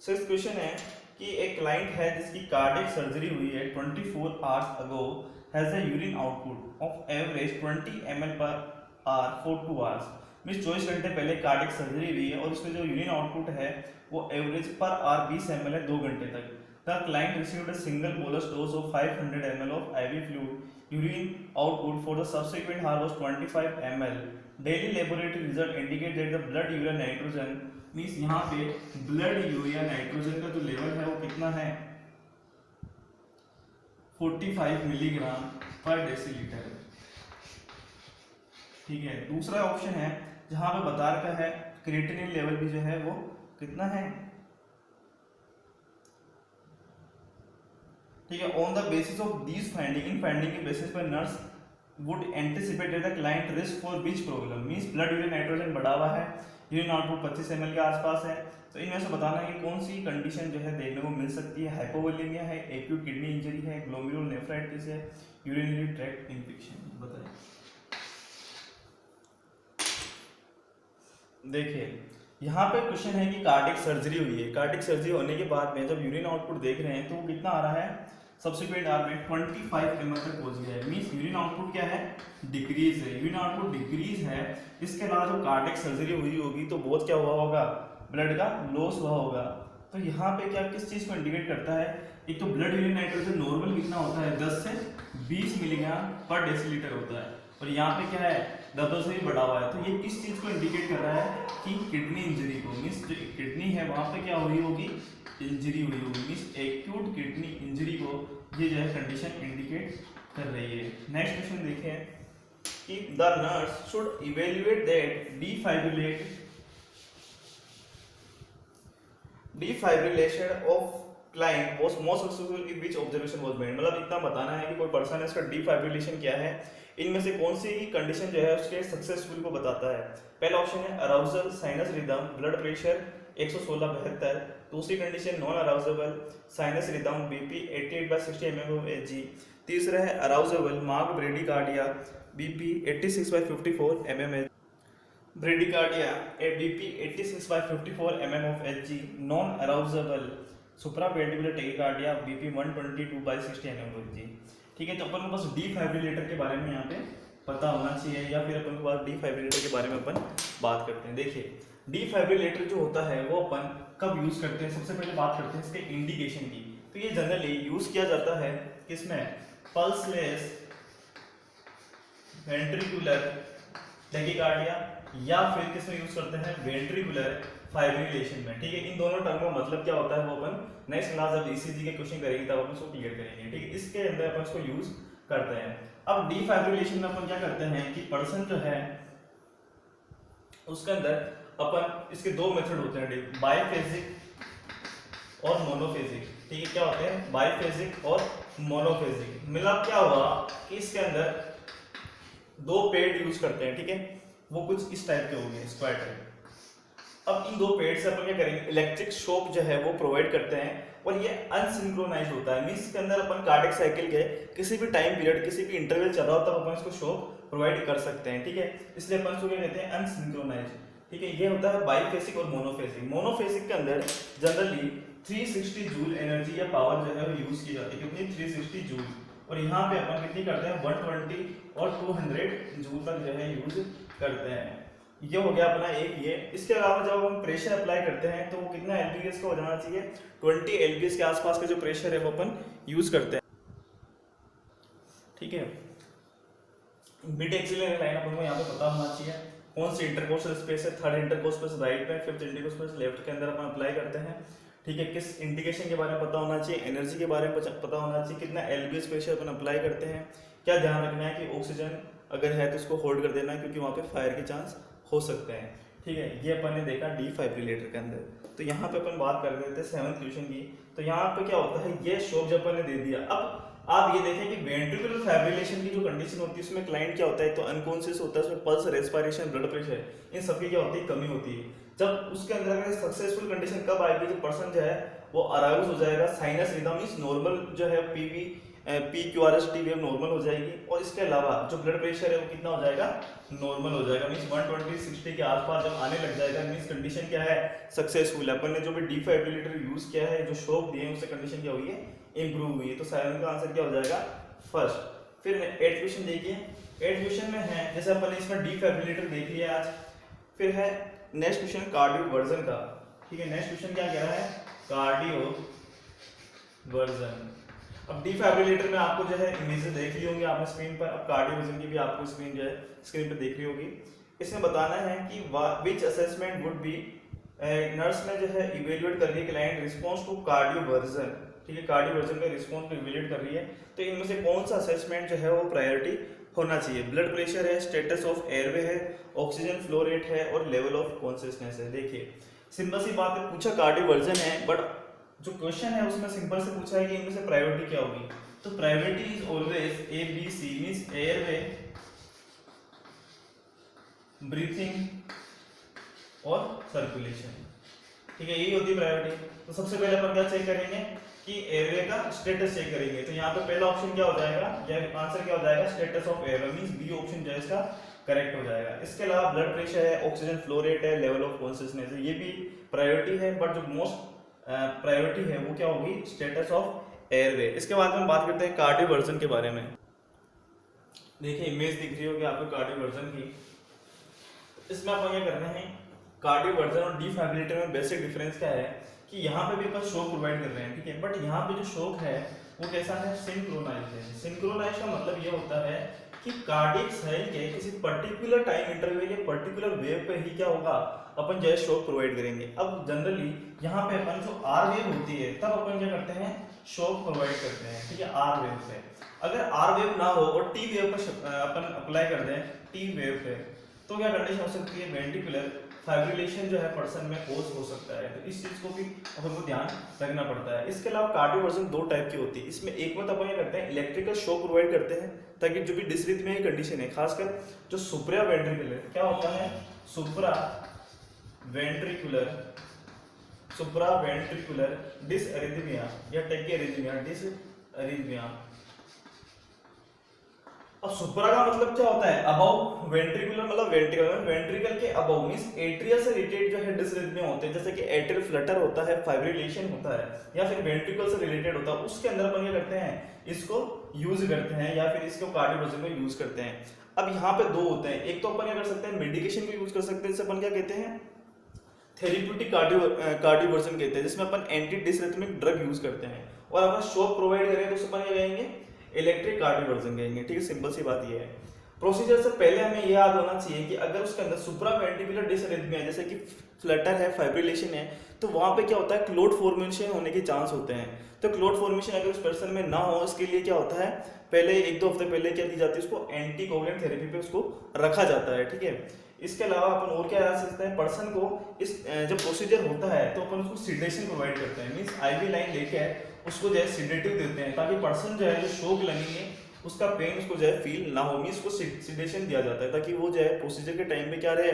[SPEAKER 1] सिक्स्थ क्वेश्चन है कि एक क्लाइंट है जिसकी कार्डियक सर्जरी हुई है 24 hours ago, has a urine output of average 20 ml per hour for 2 hours, means 24 घंटे पहले कार्डियक सर्जरी हुई है और उसमें जो यूरिन आउटपुट है वो एवरेज पर आवर 20 ml है 2 घंटे तक। The client received a single bolus dose of 500 ml of IV fluid, urine output for the subsequent hour was 25 ml, daily laboratory result indicate that the blood urea nitrogen, means यहाँ पे blood urea nitrogen का जो level है वो कितना है, 45 milligram पर decilitre. ठीक है, दूसरा ऑप्शन है जहां पे बता रखा है क्रिएटिनिन लेवल भी जो है वो कितना है। ठीक है, on the basis of these finding, in finding के बेसिस पर nurse would anticipate the client risk for which problem, means blood urine nitrogen बढ़ा हुआ है, यूरिन आउटपुट 25 ml के आसपास है, तो इनमें से बताना है कि कौन सी कंडीशन जो है देखने को मिल सकती है, हाइपोवोलेमिया है, एक्यूट किडनी इंजरी है, ग्लोमेरुलोनेफ्राइटिस है, यूरिनरी ट्रैक्ट इन्फेक्शन, बताएं। देखिए यहाँ पे क्वेश्चन है कि कार्डियक सर्जरी हुई है, कार्डियक सर्जरी होने के बाद में जब यूरिन आउटपुट देख रहे हैं तो वो कितना आ रहा है, सब्सिक्वेंट आवर में 25 ml तक पहुंच गया है। मींस यूरिन आउटपुट क्या है, डिक्रीज है, यूरिन आउटपुट डिक्रीज है। इसके अलावा जब कार्डियक सर्जरी हुई होगी तो बहुत क्या हुआ होगा, ब्लड का लॉस हुआ होगा। तो यहाँ पे क्या किस चीज को इंडिकेट करता है, एक तो ब्लड यूरिन नाइट्रोजन नॉर्मल कितना होता है 10 से 20 मिलीग्राम पर डेसीलीटर होता है, और यहाँ पे क्या है 10 से भी बढ़ा हुआ है। तो ये किस चीज को इंडिकेट कर रहा है कि किडनी इंजरी को, मीन्स जो किडनी है वहां पे क्या हुई होगी, इंजरी हुई होगी, मीन्स एक्यूट किडनी इंजरी को ये जो है कंडीशन इंडिकेट कर रही है। नेक्स्ट क्वेश्चन देखें कि the nurse should evaluate that defibrillation of client was more successful in which observation was made. मतलब इतना बताना है कि कोई पर्सन है इसका डिफाइब्रिलेशन क्या है, इनमें से कौन सी कंडीशन जो है उसके सक्सेसफुल को बताता है। पहला ऑप्शन है arousal sinus rhythm blood pressure 116/72। दूसरी condition non arousable sinus rhythm BP 88/60 mmHg। तीसरा है arousable mark bradycardia BP 86/54 mmHg, bradycardia BP 86/54 mmHg। Non arousable supraventricular tachycardia BP 122/60 mmHg। ठीक है, तो अपन को बस डिफाइब्रिलेटर के बारे में यहाँ पे पता होना चाहिए, या फिर अपन को डिफाइब्रिलेटर के बारे में अपन बात करते हैं। देखिए डिफाइब्रिलेटर जो होता है वो अपन कब यूज करते हैं, सबसे पहले बात करते हैं इसके इंडिकेशन की। तो ये जनरली यूज किया जाता है किसमें, पल्सलेस वेंट्रिकुलर टेकिकार्डिया, या फिर किसमें यूज करते हैं, वेंट्रिकुलर फाइब्रिलेशन में। ठीक है, इन दोनों टर्म का मतलब क्या होता है वो अपन नेक्स्ट क्लास जब ईसीजी के क्वेश्चन करेंगे तब अपन इसको क्लियर करेंगे। ठीक है, इसके अंदर अपन इसको यूज करते हैं। अब डिफाइब्रिलेशन में अपन क्या करते हैं कि पर्सन जो है उसके अंदर अपन इसके दो मेथड होते हैं, बाइफेजिक और मोनोफेजिक। ठीक है, क्या होते हैं बाइफेजिक और मोनोफेजिक। मतलब क्या हुआ कि इसके अंदर दो पेड यूज करते हैं। ठीक है, वो कुछ इस टाइप के होंगे, स्क्वायर टाइप। अब इन दो पेड से अपन क्या करेंगे, इलेक्ट्रिक शॉक जो है वो प्रोवाइड करते हैं, और ये अनसिंक्रोनाइज होता है। मींस इसके अंदर अपन कार्डियक साइकिल के किसी भी टाइम पीरियड किसी भी इंटरवल चल रहा हो तब अपन इसको शॉक प्रोवाइड कर सकते हैं। ठीक है, इसलिए अपन इसको क्या कहते हैं, अनसिंक्रोनाइज। ठीक है, ये होता है बाइफेसिक और मोनोफेसिक। मोनोफेसिक के अंदर जनरली 360 जूल एनर्जी या पावर जो है वो यूज की जाती है, कितनी 360 जूल, और यहाँ पे अपन कितनी करते हैं 120 और 200 जूल तक जो है यूज करते हैं। ये हो गया अपना एक ये। इसके अलावा जब हम प्रेशर अप्लाई करते हैं तो वो कितना एलपीएस का हो जाना चाहिए, 20 एलपीएस के आसपास का जो प्रेशर है वो अपन यूज करते हैं। ठीक है, मिड एक्सिलरी लाइन अपन को यहाँ पे पता होना चाहिए कौन सी इंटरकोस्टल स्पेस है, थर्ड इंटरकोस्टल स्पेस राइट में, फिफ्थ इंटरकोस्टल स्पेस लेफ्ट के अंदर अपन अप्लाई करते हैं। ठीक है, किस इंडिकेशन के बारे में पता होना चाहिए, एनर्जी के बारे में पता होना चाहिए, कितना एलबीएस प्रेशर अपन अप्लाई करते हैं। क्या ध्यान रखना है कि ऑक्सीजन अगर है तो उसको होल्ड कर देना है, क्योंकि वहाँ पे फायर के चांस हो सकते हैं। ठीक है, ये अपन ने देखा डिफाइब्रिलेटर के अंदर। तो यहाँ पे अपन बात कर रहे थे 7th क्वेश्चन की। तो यहाँ पे क्या होता है, ये शॉक जब अपन ने दे दिया, अब आप ये देखें कि वेंट्रिकुलर फाइब्रिलेशन की जो कंडीशन होती है उसमें क्लाइंट क्या होता है, तो अनकॉन्शियस होता है, उसमें पल्स, रेस्पिरेशन, ब्लड प्रेशर, इन सबकी क्या होती है, कमी होती है। जब उसके अंदर अगर सक्सेसफुल कंडीशन कब आएगी, जो पर्सन जो है वो अराउज हो जाएगा, साइनस रिदम मींस नॉर्मल जो है PQRS-T वेव नॉर्मल हो जाएगी, और इसके अलावा जो ब्लड प्रेशर है वो कितना हो जाएगा, नॉर्मल हो जाएगा। मींस 120/60 के आसपास जब आने लग जाएगा, मींस कंडीशन क्या है, सक्सेसफुल है। अपन ने जो भी डिफाइब्रिलेटर यूज किया है, जो शॉक दिए हैं, उससे कंडीशन क्या हुई है, इंप्रूव हुई है। तो 7 का आंसर क्या हो जाएगा, फर्स्ट। फिर 8th क्वेश्चन देखिए। 8th क्वेश्चन में है, जैसे अपन ने इसमें डिफाइब्रिलेटर देख लिया आज, फिर है नेक्स्ट क्वेश्चन कार्डियो वर्जन का। ठीक है, नेक्स्ट क्वेश्चन क्या कह रहा है, कार्डियो वर्जन। अब डिफाइब्रिलेटर में आपको जो है इमेजेस देख ली होंगी आपने स्क्रीन पर, अब कार्डियो वर्जन की भी आपको स्क्रीन जो है स्क्रीन पर देख रही होगी। इसमें बताना है कि which assessment would be, nurse ने जो है इवेल्युएट कर रही है client response to cardioversion. ठीक है, कार्डियो वर्जन का रिस्पॉन्स को इवेल्युएट कर रही है, तो इनमें से कौन सा असेसमेंट जो है वो प्रायोरिटी होना चाहिए। ब्लड प्रेशर है, स्टेटस ऑफ एयरवे है, ऑक्सीजन फ्लो रेट है, और लेवल ऑफ कॉन्शियसनेस है। देखिए सिंपल सी बात है, पूछा कार्डियो वर्जन है, बट जो क्वेश्चन है उसमें सिंपल से पूछा है कि इनमें से प्रायोरिटी क्या होगी। तो priority is always ABC, means airway, breathing और सर्कुलेशन। ठीक है, यही होती है प्रायोरिटी। तो सबसे पहले अपन क्या चेक करेंगे कि एयरवे का स्टेटस चेक करेंगे। तो यहाँ पे पहला ऑप्शन क्या हो जाएगा, या आंसर क्या हो जाएगा, status of airway, means B option जो है इसका करेक्ट हो जाएगा। इसके अलावा ब्लड प्रेशर है, ऑक्सीजन फ्लो रेट है, लेवल ऑफ कॉन्शियसनेस है, ये भी प्रायोरिटी है, बट जो मोस्ट प्रायोरिटी है वो क्या होगी, स्टेटस ऑफ एयरवे। इसके बाद में बात करते हैं कार्डियोवर्जन के बारे में। देखिए इमेज दिख रही होगी आपको कार्डियोवर्जन की। इसमें अपन क्या करना है, कार्डियोवर्जन और डिफाइब्रिलेटर में बेसिक डिफरेंस क्या है कि यहाँ पे भी अपन शॉक प्रोवाइड कर रहे हैं, ठीक है, बट यहाँ पे जो शॉक है वो कैसा है, सिंक्रोनाइज है। सिंक्रोनाइज का मतलब ये होता है कि कार्डियक सेल के किसी पर्टिकुलर टाइम इंटरवल या पर्टिकुलर वेव पे ही क्या होगा, अपन जो है शॉक प्रोवाइड करेंगे। अब जनरली यहाँ पे अपन जो आर वेव होती है तब अपन क्या करते हैं, शॉक प्रोवाइड करते हैं, ठीक है, आर वेव पे। अगर आर वेव ना हो और टी वेव पर अपन अप्लाई कर दें टी वेव पे, तो क्या कंडीशन हो सकती है, वेंट्रिकुलर फाइब्रिलेशन जो है पर्सन में कोज हो सकता है। तो इस चीज को भी अपन को ध्यान रखना पड़ता है। इसके अलावा कार्डियोवर्जन दो टाइप की होती है। इसमें एक में तो अपन क्या करते हैं, इलेक्ट्रिकल शॉक प्रोवाइड करते हैं ताकि जो भी डिसरिथमिया की कंडीशन है, खासकर जो सुप्रा वेंट्रिकुलर क्या होता है, सुप्रा वेंट्रिकुलर डिसअरिथमिया या टैकीअरिथमिया, डिसअरिथमिया। अब सुप्रा का मतलब क्या होता है, अबव वेंट्रिकुलर, मतलब वेंट्रिकल के अबव मींस एट्रिया से रिलेटेड जो है डिसरिथमिया होते हैं, जैसे कि एट्रियल फ्लटर होता है, फाइब्रिलेशन होता है, या फिर वेंट्रिकल से रिलेटेड होता है, उसके अंदर अपन क्या करते हैं, इसको यूज करते हैं या फिर इसको कार्डियोवर्जन को यूज करते हैं। अब यहाँ पे दो होते हैं, एक तो अपन क्या कर सकते हैं, मेडिकेशन को यूज कर सकते हैं, जिसे अपन क्या कहते हैं, थेरेप्यूटिक कार्डियोवर्जन कहते हैं, जिसमें अपन एंटी डिसरिथमिक ड्रग यूज करते हैं। और अपन शॉक प्रोवाइड करें तो उसे अपन क्या कहेंगे, इलेक्ट्रिक कार्डियोवर्जन कहेंगे, ठीक है, सिंपल सी बात ये है। प्रोसीजर से पहले हमें यह याद होना चाहिए कि अगर उसके अंदर सुप्रावेंट्रिकुलर डिसअरिथमिया जैसे कि फ्लटर है, फाइब्रिलेशन है, तो वहां पे क्या होता है, क्लोट फॉर्मेशन होने के चांस होते हैं। तो क्लोट फॉर्मेशन अगर उस पर्सन में ना हो, इसके लिए क्या होता है, पहले 1-2 हफ्ते पहले क्या दी जाती है, उसको एंटी कोगुलेंट थेरेपी पे उसको रखा जाता है, ठीक है। इसके अलावा अपन और क्या कर सकते हैं, पर्सन को इस जब प्रोसीजर होता है तो अपन उसको सिडेशन प्रोवाइड करते हैं, मींस आईवी लाइन लेके उसको जो है सिडेटिव देते हैं, ताकि पर्सन जो है जो शॉक लगेंगे उसका पेन उसको जो है फील ना हो, मींस उसको सिडेशन दिया जाता है ताकि वो जो है प्रोसीजर के टाइम पे क्या रहे,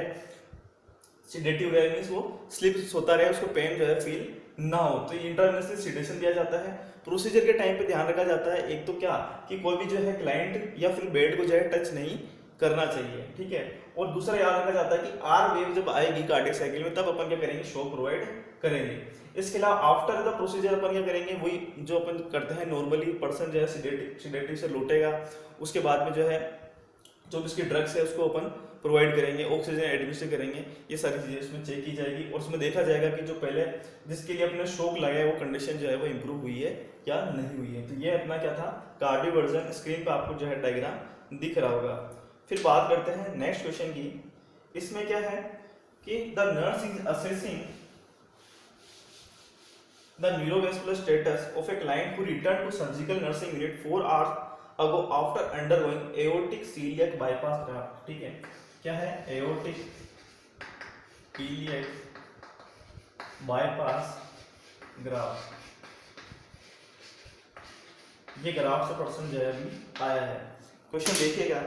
[SPEAKER 1] सिडेटिव रहे, मींस वो स्लिप सोता रहे, उसको पेन जो है फील ना हो। तो इंटरवेनसली सिडेशन दिया जाता है। प्रोसीजर के टाइम पे ध्यान रखा जाता है एक तो क्या कि कोई भी जो है क्लाइंट या फिर बेड को जो है टच नहीं करना चाहिए, ठीक है। और दूसरा याद रखा जाता है कि आर वेव जब आएगी कार्डियक साइकिल में तब अपन क्या करेंगे, शॉक प्रोवाइड करेंगे। इसके अलावा आफ्टर द प्रोसीजर अपन क्या करेंगे, वही जो अपन करते हैं नॉर्मली, पर्सन जो है सिडेटिव से लौटेगा, उसके बाद में जो है जो भी इसकी ड्रग्स है उसको अपन प्रोवाइड करेंगे, ऑक्सीजन एडमिनिस्टर करेंगे, ये सारी चीजें इसमें चेक की जाएगी और उसमें देखा जाएगा कि जो पहले जिसके लिए अपने शॉक लगा है वो कंडीशन जो है वो इंप्रूव हुई है या नहीं हुई है। तो ये अपना क्या था, कार्डियोवर्जन। स्क्रीन पे आपको जो है डायग्राम दिख रहा होगा। फिर बात करते हैं नेक्स्ट क्वेश्चन की। इसमें क्या है कि the nurse is assessing the neurovascular status of a client who returned to surgical nursing unit 4 hours ago after undergoing aortic celiac bypass graft, ठीक है। क्या है, aortic celiac bypass graft। ये ग्राफ से पर्सन जो है अभी आया है। क्वेश्चन देखिएगा,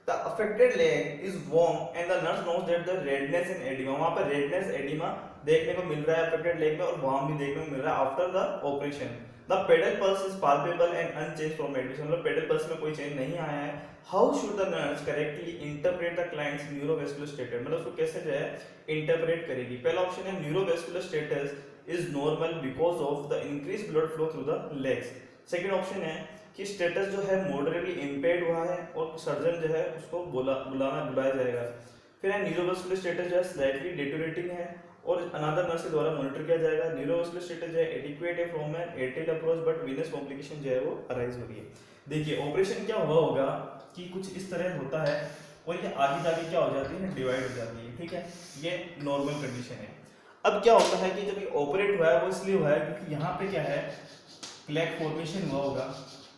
[SPEAKER 1] the affected leg is warm and the nurse knows that the redness and edema, वहां पर redness edema देखने को मिल रहा है अफेक्टेड लेग में और वार्म भी देखने को मिल रहा है after the operation. The pedal pulse is palpable and unchanged from admission, मतलब पेडल पल्स में कोई चेंज नहीं आया है। How should the nurse correctly interpret the client's neurovascular status, मतलब उसको कैसे जो है इंटरप्रेट करेगी। पहला ऑप्शन है neurovascular status is normal because of the increase blood flow through the legs. Second option है कि स्टेटस जो है मॉडरेटली इंपेयर्ड हुआ है और सर्जन जो है उसको बुलाया जाएगा। फिर है न्यूरोवेस्कुलर स्टेटस जो है स्लाइटली डिटोरेटिंग है और अनदर नर्स के द्वारा मॉनिटर किया जाएगा। न्यूरोवेस्कुलर स्टेटस जो है एडिक्वेट है from an arterial approach but venous complication जो है वो अराइज हो रही है। देखिए ऑपरेशन क्या हुआ होगा कि कुछ इस तरह होता है और ये आगे जाके क्या हो जाती है, डिवाइड हो जाती है, ठीक है। ये नॉर्मल कंडीशन है। अब क्या होता है कि जब ये ऑपरेट हुआ है वो इसलिए हुआ है क्योंकि यहाँ पे क्या है, प्लेक फॉर्मेशन हुआ होगा,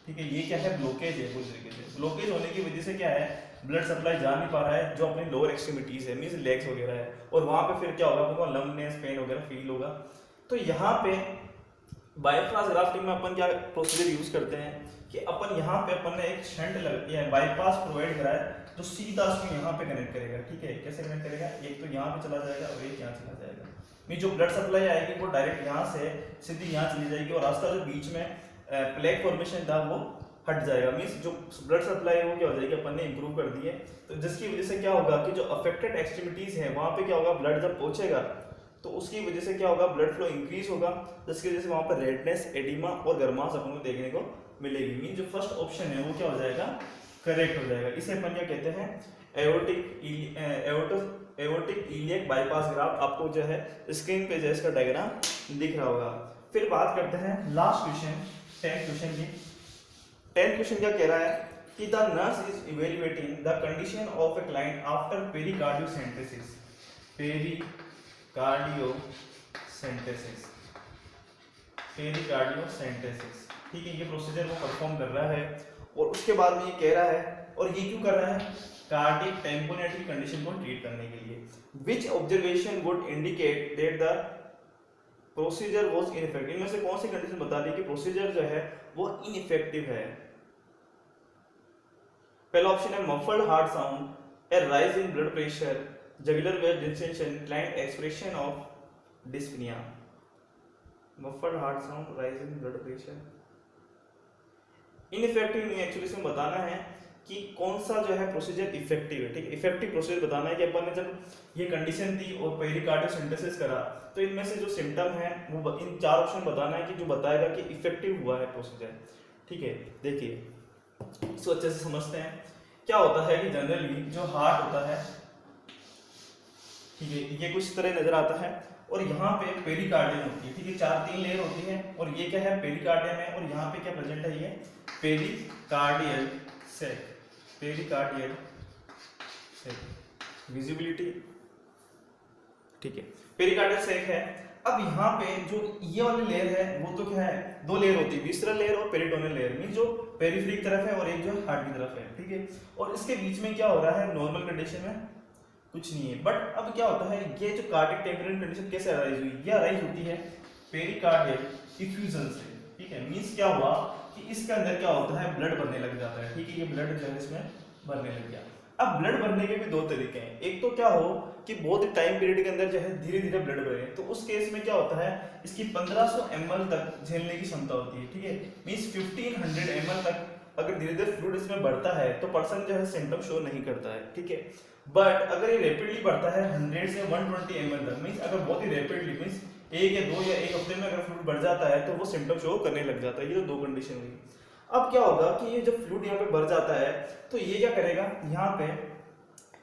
[SPEAKER 1] ठीक है। ये क्या है, ब्लॉकेज है पूरी तरीके से। ब्लॉकेज होने की वजह से क्या है, ब्लड सप्लाई जा नहीं पा रहा है जो अपनी लोअर एक्सट्रीमिटीज है, मींस लेग्स वगैरह है, और वहां पे फिर क्या होगा, आपको लंबनेस पेन वगैरह फील होगा। तो यहाँ पे बाईपास ग्राफ्टिंग में अपन क्या प्रोसीजर यूज करते हैं कि अपन यहाँ पे अपन ने एक शंट या बाईपास प्रोवाइड करा है जो सीधा उसको यहाँ पे कनेक्ट करेगा, ठीक है। कैसे कनेक्ट करेगा, एक तो यहाँ पे चला जाएगा और एक यहाँ चला जाएगा। मींस जो ब्लड सप्लाई आएगी वो डायरेक्ट यहाँ से सीधी यहाँ चली जाएगी और रास्ता जो बीच में प्लेक फॉर्मेशन था वो हट जाएगा, मीन्स जो ब्लड सप्लाई है वो क्या हो जाएगी, अपन ने इंप्रूव कर दी है। तो जिसकी वजह से क्या होगा कि जो अफेक्टेड एक्सट्रीमिटीज है वहां पे क्या होगा, ब्लड जब पहुंचेगा तो उसकी वजह से क्या होगा, ब्लड फ्लो इंक्रीज होगा, जिसकी वजह से वहां पर रेडनेस, एडिमा और गर्माश अपन को देखने को मिलेगी। मीन जो फर्स्ट ऑप्शन है वो क्या हो जाएगा, करेक्ट हो जाएगा। इसे अपन क्या कहते हैं, एओर्टिक इलियक बाईपास ग्राफ्ट। आपको जो है स्क्रीन पे जो है इसका डायग्राम दिख रहा होगा। फिर बात करते हैं लास्ट क्वेश्चन, 10th क्वेश्चन की। 10th क्वेश्चन क्या कह रहा है कि the nurse is evaluating the condition of a client after pericardiocentesis. Pericardiocentesis, pericardiocentesis, ठीक है, ये प्रोसीजर वो परफॉर्म कर रहा है और उसके बाद में ये कह रहा है, और ये क्यों कर रहा है, कार्डिक टेम्पोनेटरी कंडीशन को ट्रीट करने के लिए। Which observation would indicate that the procedure was ineffective. इनमें से कौन सी कंडीशन बता रही है कि प्रोसीजर जो है वो इनइफेक्टिव है। पहला ऑप्शन है muffled heart sound, A rise in blood pressure, jugular vein distension, client expression of dyspnea। muffled heart sound, rise in blood pressure, ineffective नहीं। एक्चुअली इसमें बताना है कि कौन सा जो है प्रोसीजर इफेक्टिव है, ठीक है। इफेक्टिव प्रोसीजर बताना है कि अपन ने जब ये कंडीशन दी और पेरिकार्डियोसेंटेसिस करा तो इनमें से जो सिम्टम है वो इन 4 ऑप्शन बताना है कि जो बताएगा कि इफेक्टिव हुआ है प्रोसीजर, ठीक है। देखिए इसको अच्छे से समझते हैं। क्या होता है कि जनरली जो हार्ट होता है, ठीक है, ये कुछ तरह नजर आता है और यहाँ पे पेरिकार्डियम होती है, ठीक है, 3 लेयर होती है और ये क्या है, पेरिकार्डियम है और यहाँ पे क्या प्रेजेंट है, ये पेरिकार्डियल सेक, पेरिकार्डियल सेक, विजिबिलिटी, ठीक है, पेरिकार्डियल सेक है। अब यहाँ पे जो ये वाली लेयर है वो तो क्या है, 2 लेयर होती है, विसरल लेयर और पेरिटोनियल लेयर, मीन जो पेरिफेरी की तरफ है और एक जो हार्ट की तरफ है, ठीक है। और इसके बीच में क्या हो रहा है, नॉर्मल कंडीशन में कुछ नहीं है। बट अब क्या होता है, ये जो कार्डिक टेम्पोरेरी कंडीशन कैसे अराइज हुई, ये अराइज होती है पेरिकार्डियल इफ्यूजन से, ठीक है। मींस क्या हुआ कि इसके अंदर क्या होता है, ब्लड बनने लग जाता है, ठीक है, ये ब्लड जो है इसमें बनने लग गया। अब ब्लड बनने के भी 2 तरीके हैं। एक तो क्या हो कि बहुत टाइम पीरियड के अंदर जो है धीरे धीरे ब्लड बने, तो उस केस में क्या होता है, इसकी 1500 ml तक झेलने की क्षमता होती है, ठीक है। मींस 1500 ml तक अगर धीरे धीरे फ्लूइड इसमें बढ़ता है तो पर्सन जो है सिम्टम शो नहीं करता है, ठीक है। बट अगर ये रैपिडली बढ़ता है 100 से 120 ml तक, मींस अगर बहुत ही रैपिडली, मींस 1 या 2 या 1 हफ्ते में अगर फ्लूइड बढ़ जाता है तो वो सिम्टम शो करने लग जाता है। ये तो 2 कंडीशन हुई। अब क्या होगा कि ये जब फ्लूइड यहाँ पे बढ़ जाता है तो ये क्या करेगा, यहाँ पे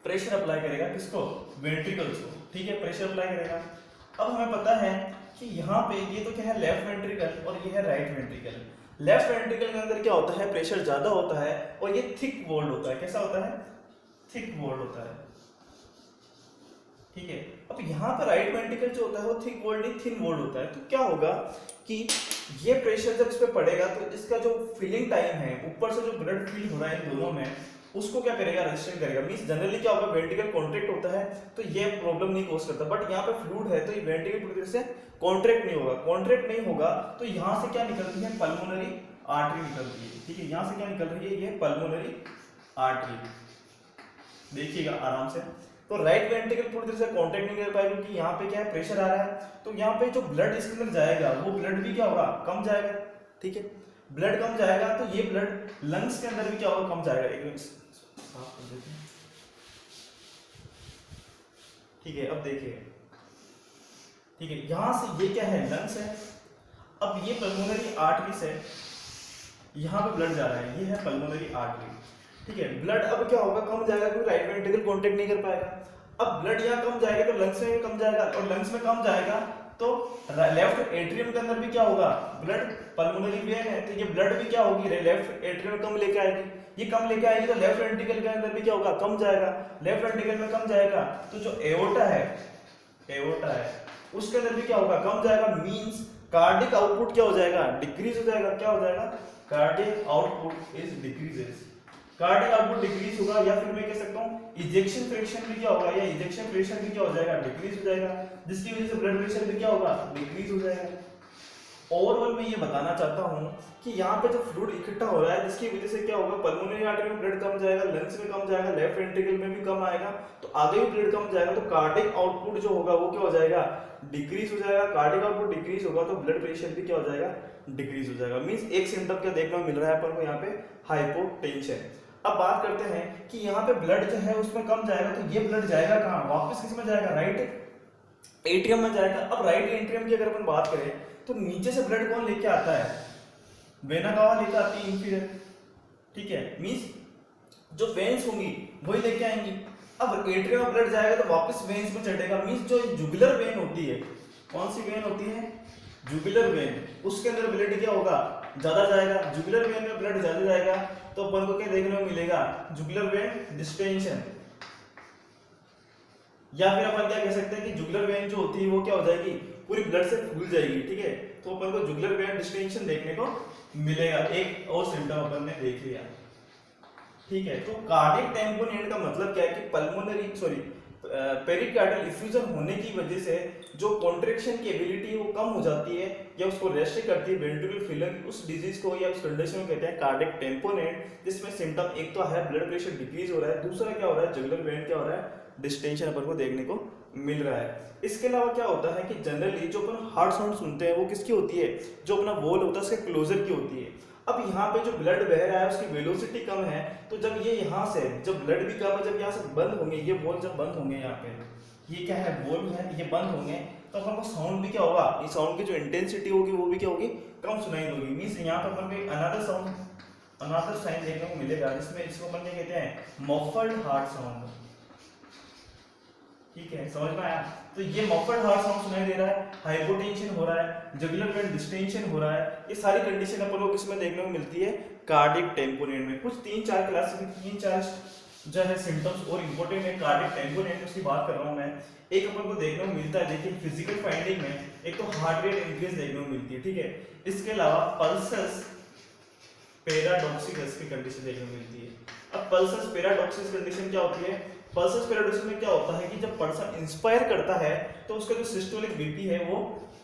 [SPEAKER 1] प्रेशर अप्लाई करेगा, किसको, वेंट्रिकल्स को, ठीक है, प्रेशर अप्लाई करेगा। अब हमें पता है कि यहाँ पे ये तो क्या है, लेफ्ट वेंट्रिकल और ये है राइट वेंट्रिकल। लेफ्ट वेंट्रिकल के अंदर क्या होता है, प्रेशर ज्यादा होता है और ये थिक वॉल्ड होता है। कैसा होता है, थिक वॉल्ड होता है, ठीक है। अब यहाँ पर राइट वेंट्रिकल जो होता है वो थिक वॉल्ड नहीं, थिन वॉल्ड होता है। तो क्या होगा कि ये प्रेशर जब इस पे पड़ेगा तो इसका जो फिलिंग टाइम है, ऊपर से जो ब्लड फिल हो रहा है इन दोनों में, उसको क्या करेगा, रेस्ट्रिक्ट करेगा। मींस जनरली क्या होगा, वेंट्रिकल कॉन्ट्रैक्ट होता है तो ये प्रॉब्लम नहीं कॉज करता, बट यहाँ पे फ्लूइड है तो ये वेंट्रिकल पूरी तरह से कॉन्ट्रैक्ट नहीं होगा। कॉन्ट्रैक्ट नहीं होगा तो यहाँ से क्या निकलती है, पल्मोनरी आर्टरी निकलती है, ठीक है। यहाँ से क्या निकल रही है, ये पल्मोनरी आर्टरी, देखिएगा आराम से। तो राइट वेंट्रिकल पूरी तरह से कांटेक्ट नहीं कर पाएगा क्योंकि यहाँ पे क्या है, प्रेशर आ रहा है, तो यहाँ पे जो ब्लड इसके अंदर जाएगा वो ब्लड भी क्या होगा, कम जाएगा, ठीक है। ब्लड कम जाएगा तो ये ब्लड लंग्स के अंदर भी क्या होगा, कम जाएगा। एक मिनट साफ कर देते हैं, ठीक है। अब देखिए, ठीक है, यहां से ये क्या है, लंग्स है। अब ये पल्मोनरी आर्टरी से यहाँ पे ब्लड जा रहा है, ये है पल्मोनरी आर्टरी, ठीक है। ब्लड अब क्या होगा, कम जाएगा क्योंकि राइट वेंट्रिकल कांटेक्ट नहीं कर पाएगा। अब ब्लड यहाँ कम जाएगा तो लंग्स में भी कम जाएगा, और लंग्स में कम जाएगा तो लेफ्ट एट्रियम के अंदर भी क्या होगा, ब्लड, पल्मोनरी वेन है तो ये ब्लड भी क्या होगी, लेफ्ट एट्रियम कम लेके आएगी। ये कम लेके आएगी तो लेफ्ट वेंट्रिकल के अंदर भी क्या होगा, कम जाएगा। लेफ्ट वेंट्रिकल में कम जाएगा तो जो एओर्टा है उसके अंदर भी क्या होगा, कम जाएगा। मींस कार्डिक आउटपुट क्या हो जाएगा, डिक्रीज हो जाएगा। क्या हो जाएगा, cardiac output is decreases, cardiac output decrease होगा। या फिर मैं कह सकता हूं इजेक्शन फ्रैक्शन भी क्या होगा, या इजेक्शन फ्रैक्शन भी क्या हो जाएगा, डिक्रीज हो जाएगा, जिसकी वजह से ब्लड प्रेशर भी क्या होगा, डिक्रीज हो जाएगा। ओवरऑल मैं ये बताना चाहता हूं कि यहाँ पे जो फ्लूइड इकट्ठा हो रहा है जिसकी वजह से क्या होगा, पल्मोनरी आर्टरी में ब्लड कम जाएगा, लंग्स में कम जाएगा, लेफ्ट वेंट्रिकल में भी कम आएगा, तो आगे भी ब्लड कम जाएगा, तो कार्डिक आउटपुट जो होगा वो क्या हो जाएगा, डिक्रीज हो जाएगा, कार्डियक आउटपुट डिक्रीज होगा तो ब्लड प्रेशर भी क्या हो जाएगा, डिक्रीज हो जाएगा। मींस एक सिम्टम क्या देखने को मिल रहा है अपन को यहाँ पे, हाइपोटेंशन। अब बात करते हैं कि यहाँ पे ब्लड जो है उसमें कम जाएगा, तो ये ब्लड जाएगा कहाँ, वापस किस में जाएगा, राइट एट्रियम में जाएगा। अब राइट एट्रियम की अगर अपन बात करें तो नीचे से ब्लड कौन लेके आता है, वेना कावा लेके आती है इंफीरियर, ठीक है, मींस जो वेन्स होंगी वही लेके आएंगी। अब एट्रियम में ब्लड जाएगा तो वापस वेन्स में चढ़ेगा, मींस जो जुगुलर वेन होती है, कौन सी वेन होती है, जुगुलर वेन, उसके अंदर ब्लड क्या होगा, ज्यादा जाएगा। जुगुलर वेन में ब्लड ज्यादा जाएगा तो अपन को क्या देखने को मिलेगा, जुगुलर वेन डिस्टेंशन, या फिर अपन क्या कह सकते हैं कि जुगुलर वेन जो होती है वो क्या हो जाएगी, पूरी ब्लड से फूल जाएगी, ठीक है। तो अपन को जुगुलर वेन डिस्टेंशन देखने को मिलेगा। एक और सिम्टम अपन ने देख लिया, ठीक है। तो कार्डियक टेम्पोनेट का मतलब क्या है कि पल्मोनरी पेरिकार्डियल इफ्यूजन होने की वजह से जो कॉन्ट्रैक्शन की एबिलिटी वो कम हो जाती है या उसको रेस्ट्रिक्ट करती है वेंट्रिकुलर फिलर, उस डिजीज को या उस कंडीशन को कहते हैं कार्डियक टेम्पोनेट, जिसमें सिम्टम एक तो है ब्लड प्रेशर डिक्रीज हो रहा है, दूसरा क्या हो रहा है, जुगुलर वेन क्या हो रहा है, डिस्टेंशन अपन को देखने को मिल रहा है। इसके अलावा क्या होता है कि जनरली जो अपन हार्ट साउंड सुनते हैं वो किसकी होती है, जो अपना वॉल होता है उसके क्लोजर की होती है। अब यहाँ पे जो ब्लड बह रहा है उसकी वेलोसिटी कम है, तो जब ये यहाँ से, जब ब्लड भी कम है, जब यहाँ से बंद होंगे ये वॉल, जब बंद होंगे यहाँ पे, ये क्या है, वॉल है, ये बंद होंगे, तो अपन को साउंड भी क्या होगा, इस साउंड की जो इंटेंसिटी होगी वो भी क्या होगी, कम सुनाई देगी। मींस यहाँ पर अपन को अनदर साउंड, अनदर साइन देखने को मिलेगा जिसमें इसको अपन क्या कहते हैं, मफल्ड हार्ट साउंड, ठीक है, समझ में आया। तो ये मफल्ड हार्ट साउंड सुनाई दे रहा है, हाइपोटेंशन हो रहा है, जुगुलर वेन डिस्टेंशन हो रहा है, ये सारी कंडीशन अपन को किसमें देखने को मिलती है, कार्डियक टेम्पोनेट में। कुछ 3-4 क्लास में 3-4 जो है सिम्टम्स और इंपॉर्टेंट है कार्डियक टेम्पोनेट में, उसकी बात कर रहा हूं मैं। एक अपन को देखने को मिलता है, देखिए फिजिकल फाइंडिंग में एक तो हार्ट रेट इंक्रीज देखने को मिलती है, ठीक है। इसके अलावा पल्सस पैराडॉक्सिकस की कंडीशन देखने को मिलती है। अब पल्सस पैराडॉक्सिकस कंडीशन क्या होती है, पल्सस पैराडॉक्सिस में क्या होता है कि जब पर्सन इंस्पायर करता है तो उसका जो सिस्टोलिक बीपी है वो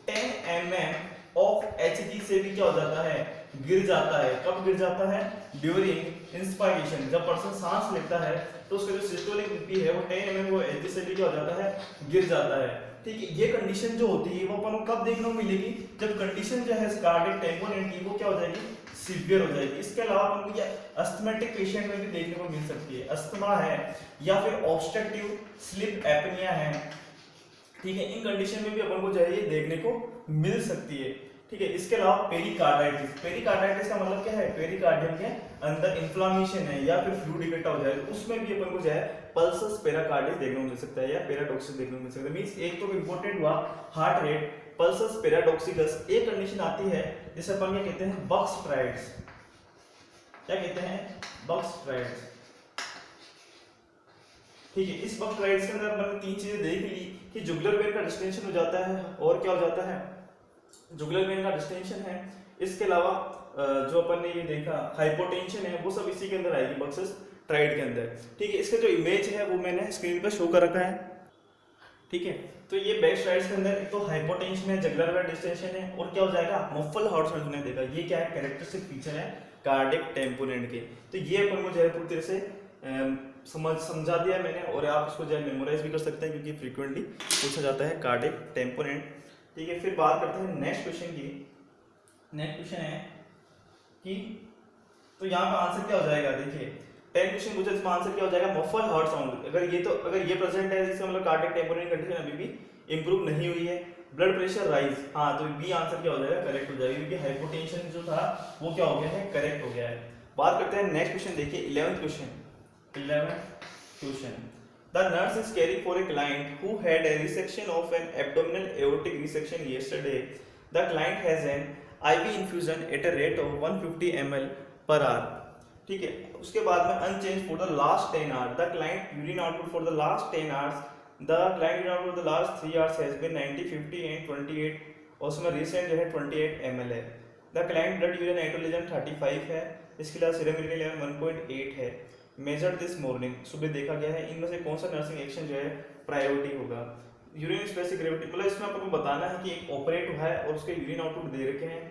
[SPEAKER 1] 10 mm ऑफ Hg से भी क्या हो जाता है, गिर जाता है। कब गिर जाता है, ड्यूरिंग इंस्पायरेशन, जब पर्सन सांस लेता है तो उसका जो सिस्टोलिक बीपी है वो 10 mm वो Hg से भी क्या हो जाता है, गिर जाता है, ठीक है। ये कंडीशन जो होती है वो अपन को कब देखने को मिलेगी, जब कंडीशन जो है कार्डियक टेम्पोनेट की वो क्या हो जाएगी, सीवियर हो जाएगी। इसके अलावा अपन को ये अस्थमेटिक पेशेंट में भी देखने को मिल सकती है, अस्थमा है या फिर ऑब्स्ट्रक्टिव स्लीप एपनिया है, ठीक है। इन कंडीशन में भी अपन को जो है ये देखने को मिल सकती है, ठीक है। इसके अलावा पेरिकार्डाइटिस, पेरिकार्डाइटिस का मतलब क्या है, पेरिकार्डियम के अंदर इन्फ्लामेशन है या फिर फ्लूइड इकट्ठा हो जाए, तो उसमें भी अपन को जो है पल्सस पैराकार्डियस देखने को मिल सकता है या पैराडॉक्सिस देखने को मिल सकता है। मींस एक तो इंपॉर्टेंट हुआ हार्ट रेट, पल्सस पैराडॉक्सिकस। एक कंडीशन आती है जिसे अपन क्या कहते हैं, बक्सट्राइड्स, क्या कहते हैं, बक्सट्राइड्स, ठीक है। इस बक्सट्राइड्स के अंदर अपन 3 चीजें देख ली कि जुगुलर वेन का डिस्टेंशन हो जाता है और क्या हो जाता है, जुगुलर वेन का डिस्टेंशन है। इसके अलावा जो अपन ने ये देखा हाइपोटेंशन है वो सब इसी के अंदर आएगी, बक्सस ट्राइड के अंदर, ठीक है। इसका जो इमेज है वो मैंने स्क्रीन पर शो कर रखा है, ठीक है। तो ये बैक साइड्स के अंदर एक तो हाइपोटेंशन है, जुगुलर वेन डिस्टेंशन है और क्या हो जाएगा, मफल हार्ट साउंड सुनाई देगा। ये क्या है, कैरेक्टरिस्टिक फीचर है कार्डियक टेम्पोनेट के। तो ये अपन को जो है पूरी तरह से समझा दिया मैंने और आप इसको जो है मेमोराइज भी कर सकते हैं क्योंकि फ्रीक्वेंटली पूछा जाता है कार्डियक टेम्पोनेट, ठीक है। फिर बात करते हैं नेक्स्ट क्वेश्चन की। नेक्स्ट क्वेश्चन है कि तो यहाँ पे आंसर क्या हो जाएगा, देखिए 10 क्वेश्चन पूछा, इसमें आंसर क्या हो जाएगा, मफल हार्ट साउंड। अगर ये प्रेजेंट है इसका मतलब कार्डियक टेम्पोनेट कंडीशन अभी भी इंप्रूव नहीं हुई है। ब्लड प्रेशर राइज, हाँ तो बी आंसर क्या हो जाएगा, करेक्ट हो जाएगा क्योंकि हाइपोटेंशन जो था वो क्या हो गया है, करेक्ट हो गया है। बात करते हैं नेक्स्ट क्वेश्चन, देखिए 11th question. The nurse is caring for a client who had a resection of an abdominal aortic resection yesterday. The client has an IV infusion at a rate of 150 ml per hour. ठीक है। उसके बाद में unchanged for the last 10 hours. The client urine output for the last 10 hours. The client urine output for the last 3 hours has been 90, 50 and 28. और उसमें recent जो है 28 ml है। The client blood urine nitrogen 35 है। इसके अलावा serum urine level 1.8 है। Measured this morning, सुबह देखा गया है। इनमें से कौन सा नर्सिंग एक्शन जो है प्रायोरिटी होगा, यूरिन स्पेसिफिक ग्रेविटी, मतलब इसमें आपको बताना है कि एक ऑपरेट हुआ है और उसके यूरिन आउटपुट दे रखे हैं,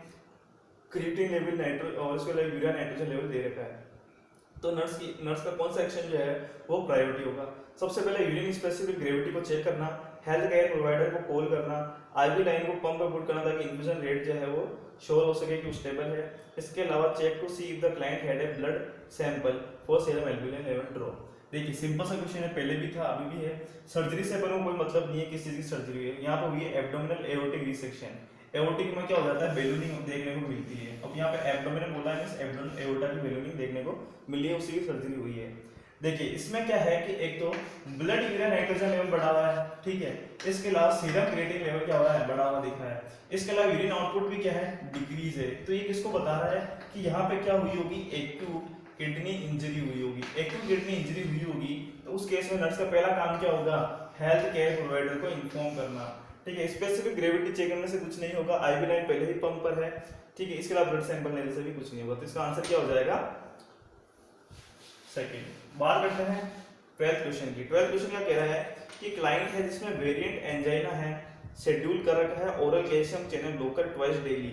[SPEAKER 1] क्रिएटिनिन लेवल नाइट्रो और उसके लिए यूरिया नाइट्रोजन लेवल दे रखा है, तो नर्स का कौन सा एक्शन जो है वो प्रायोरिटी होगा। सबसे पहले यूरिन स्पेसिफिक ग्रेविटी को चेक करना, हेल्थ केयर प्रोवाइडर को कॉल करना, आईवी लाइन को पंप पे पुट करना ताकि इन्फ्यूजन रेट जो है वो श्योर हो सके कि स्टेबल है। इसके अलावा check to see if the client had a blood sample for serum albumin level draw. देखिए सिंपल सा क्वेश्चन है, पहले भी था अभी भी है। सर्जरी से अपन को कोई मतलब नहीं है किस चीज की सर्जरी हुई है। यहाँ पे हुई है एब्डोमिनल एओर्टिक रिसेक्शन। एओर्टिक में क्या हो जाता है, बेलूनिंग देखने को मिलती है। अब यहाँ पे एब्डोमिनल बोला है, एब्डोमिनल एओर्टा की बेलूनिंग देखने को मिली है, उसी की सर्जरी हुई है। देखिए इसमें क्या है कि एक तो ब्लड यूरिया नाइट्रोजन लेवल बढ़ा हुआ है, ठीक है। इसके अलावा सीरम क्रिएटिनिन लेवल क्या हो रहा है, बढ़ा हुआ दिख रहा है। इसके अलावा यूरिन आउटपुट भी क्या है, डिक्रीज है। तो ये किसको बता रहा है कि यहाँ पे क्या हुई होगी, एक्यूट किडनी इंजरी हुई होगी। एक्यूट किडनी इंजरी हुई होगी तो उस केस में नर्स का पहला काम क्या होगा, हेल्थ केयर प्रोवाइडर को इन्फॉर्म करना, ठीक है। स्पेसिफिक ग्रेविटी चेक करने से कुछ नहीं होगा, आईवी लाइन पहले ही पंप पर है, ठीक है। इसके अलावा ब्लड सैंपल लेने से भी कुछ नहीं होगा। तो इसका आंसर क्या हो जाएगा, सेकंड। बात करते हैं 12th क्वेश्चन की। 12th क्वेश्चन क्या कह रहा है कि क्लाइंट है जिसमें वेरिएंट एंजाइना है, शेड्यूल कर रखा है oral calcium channel blocker twice daily.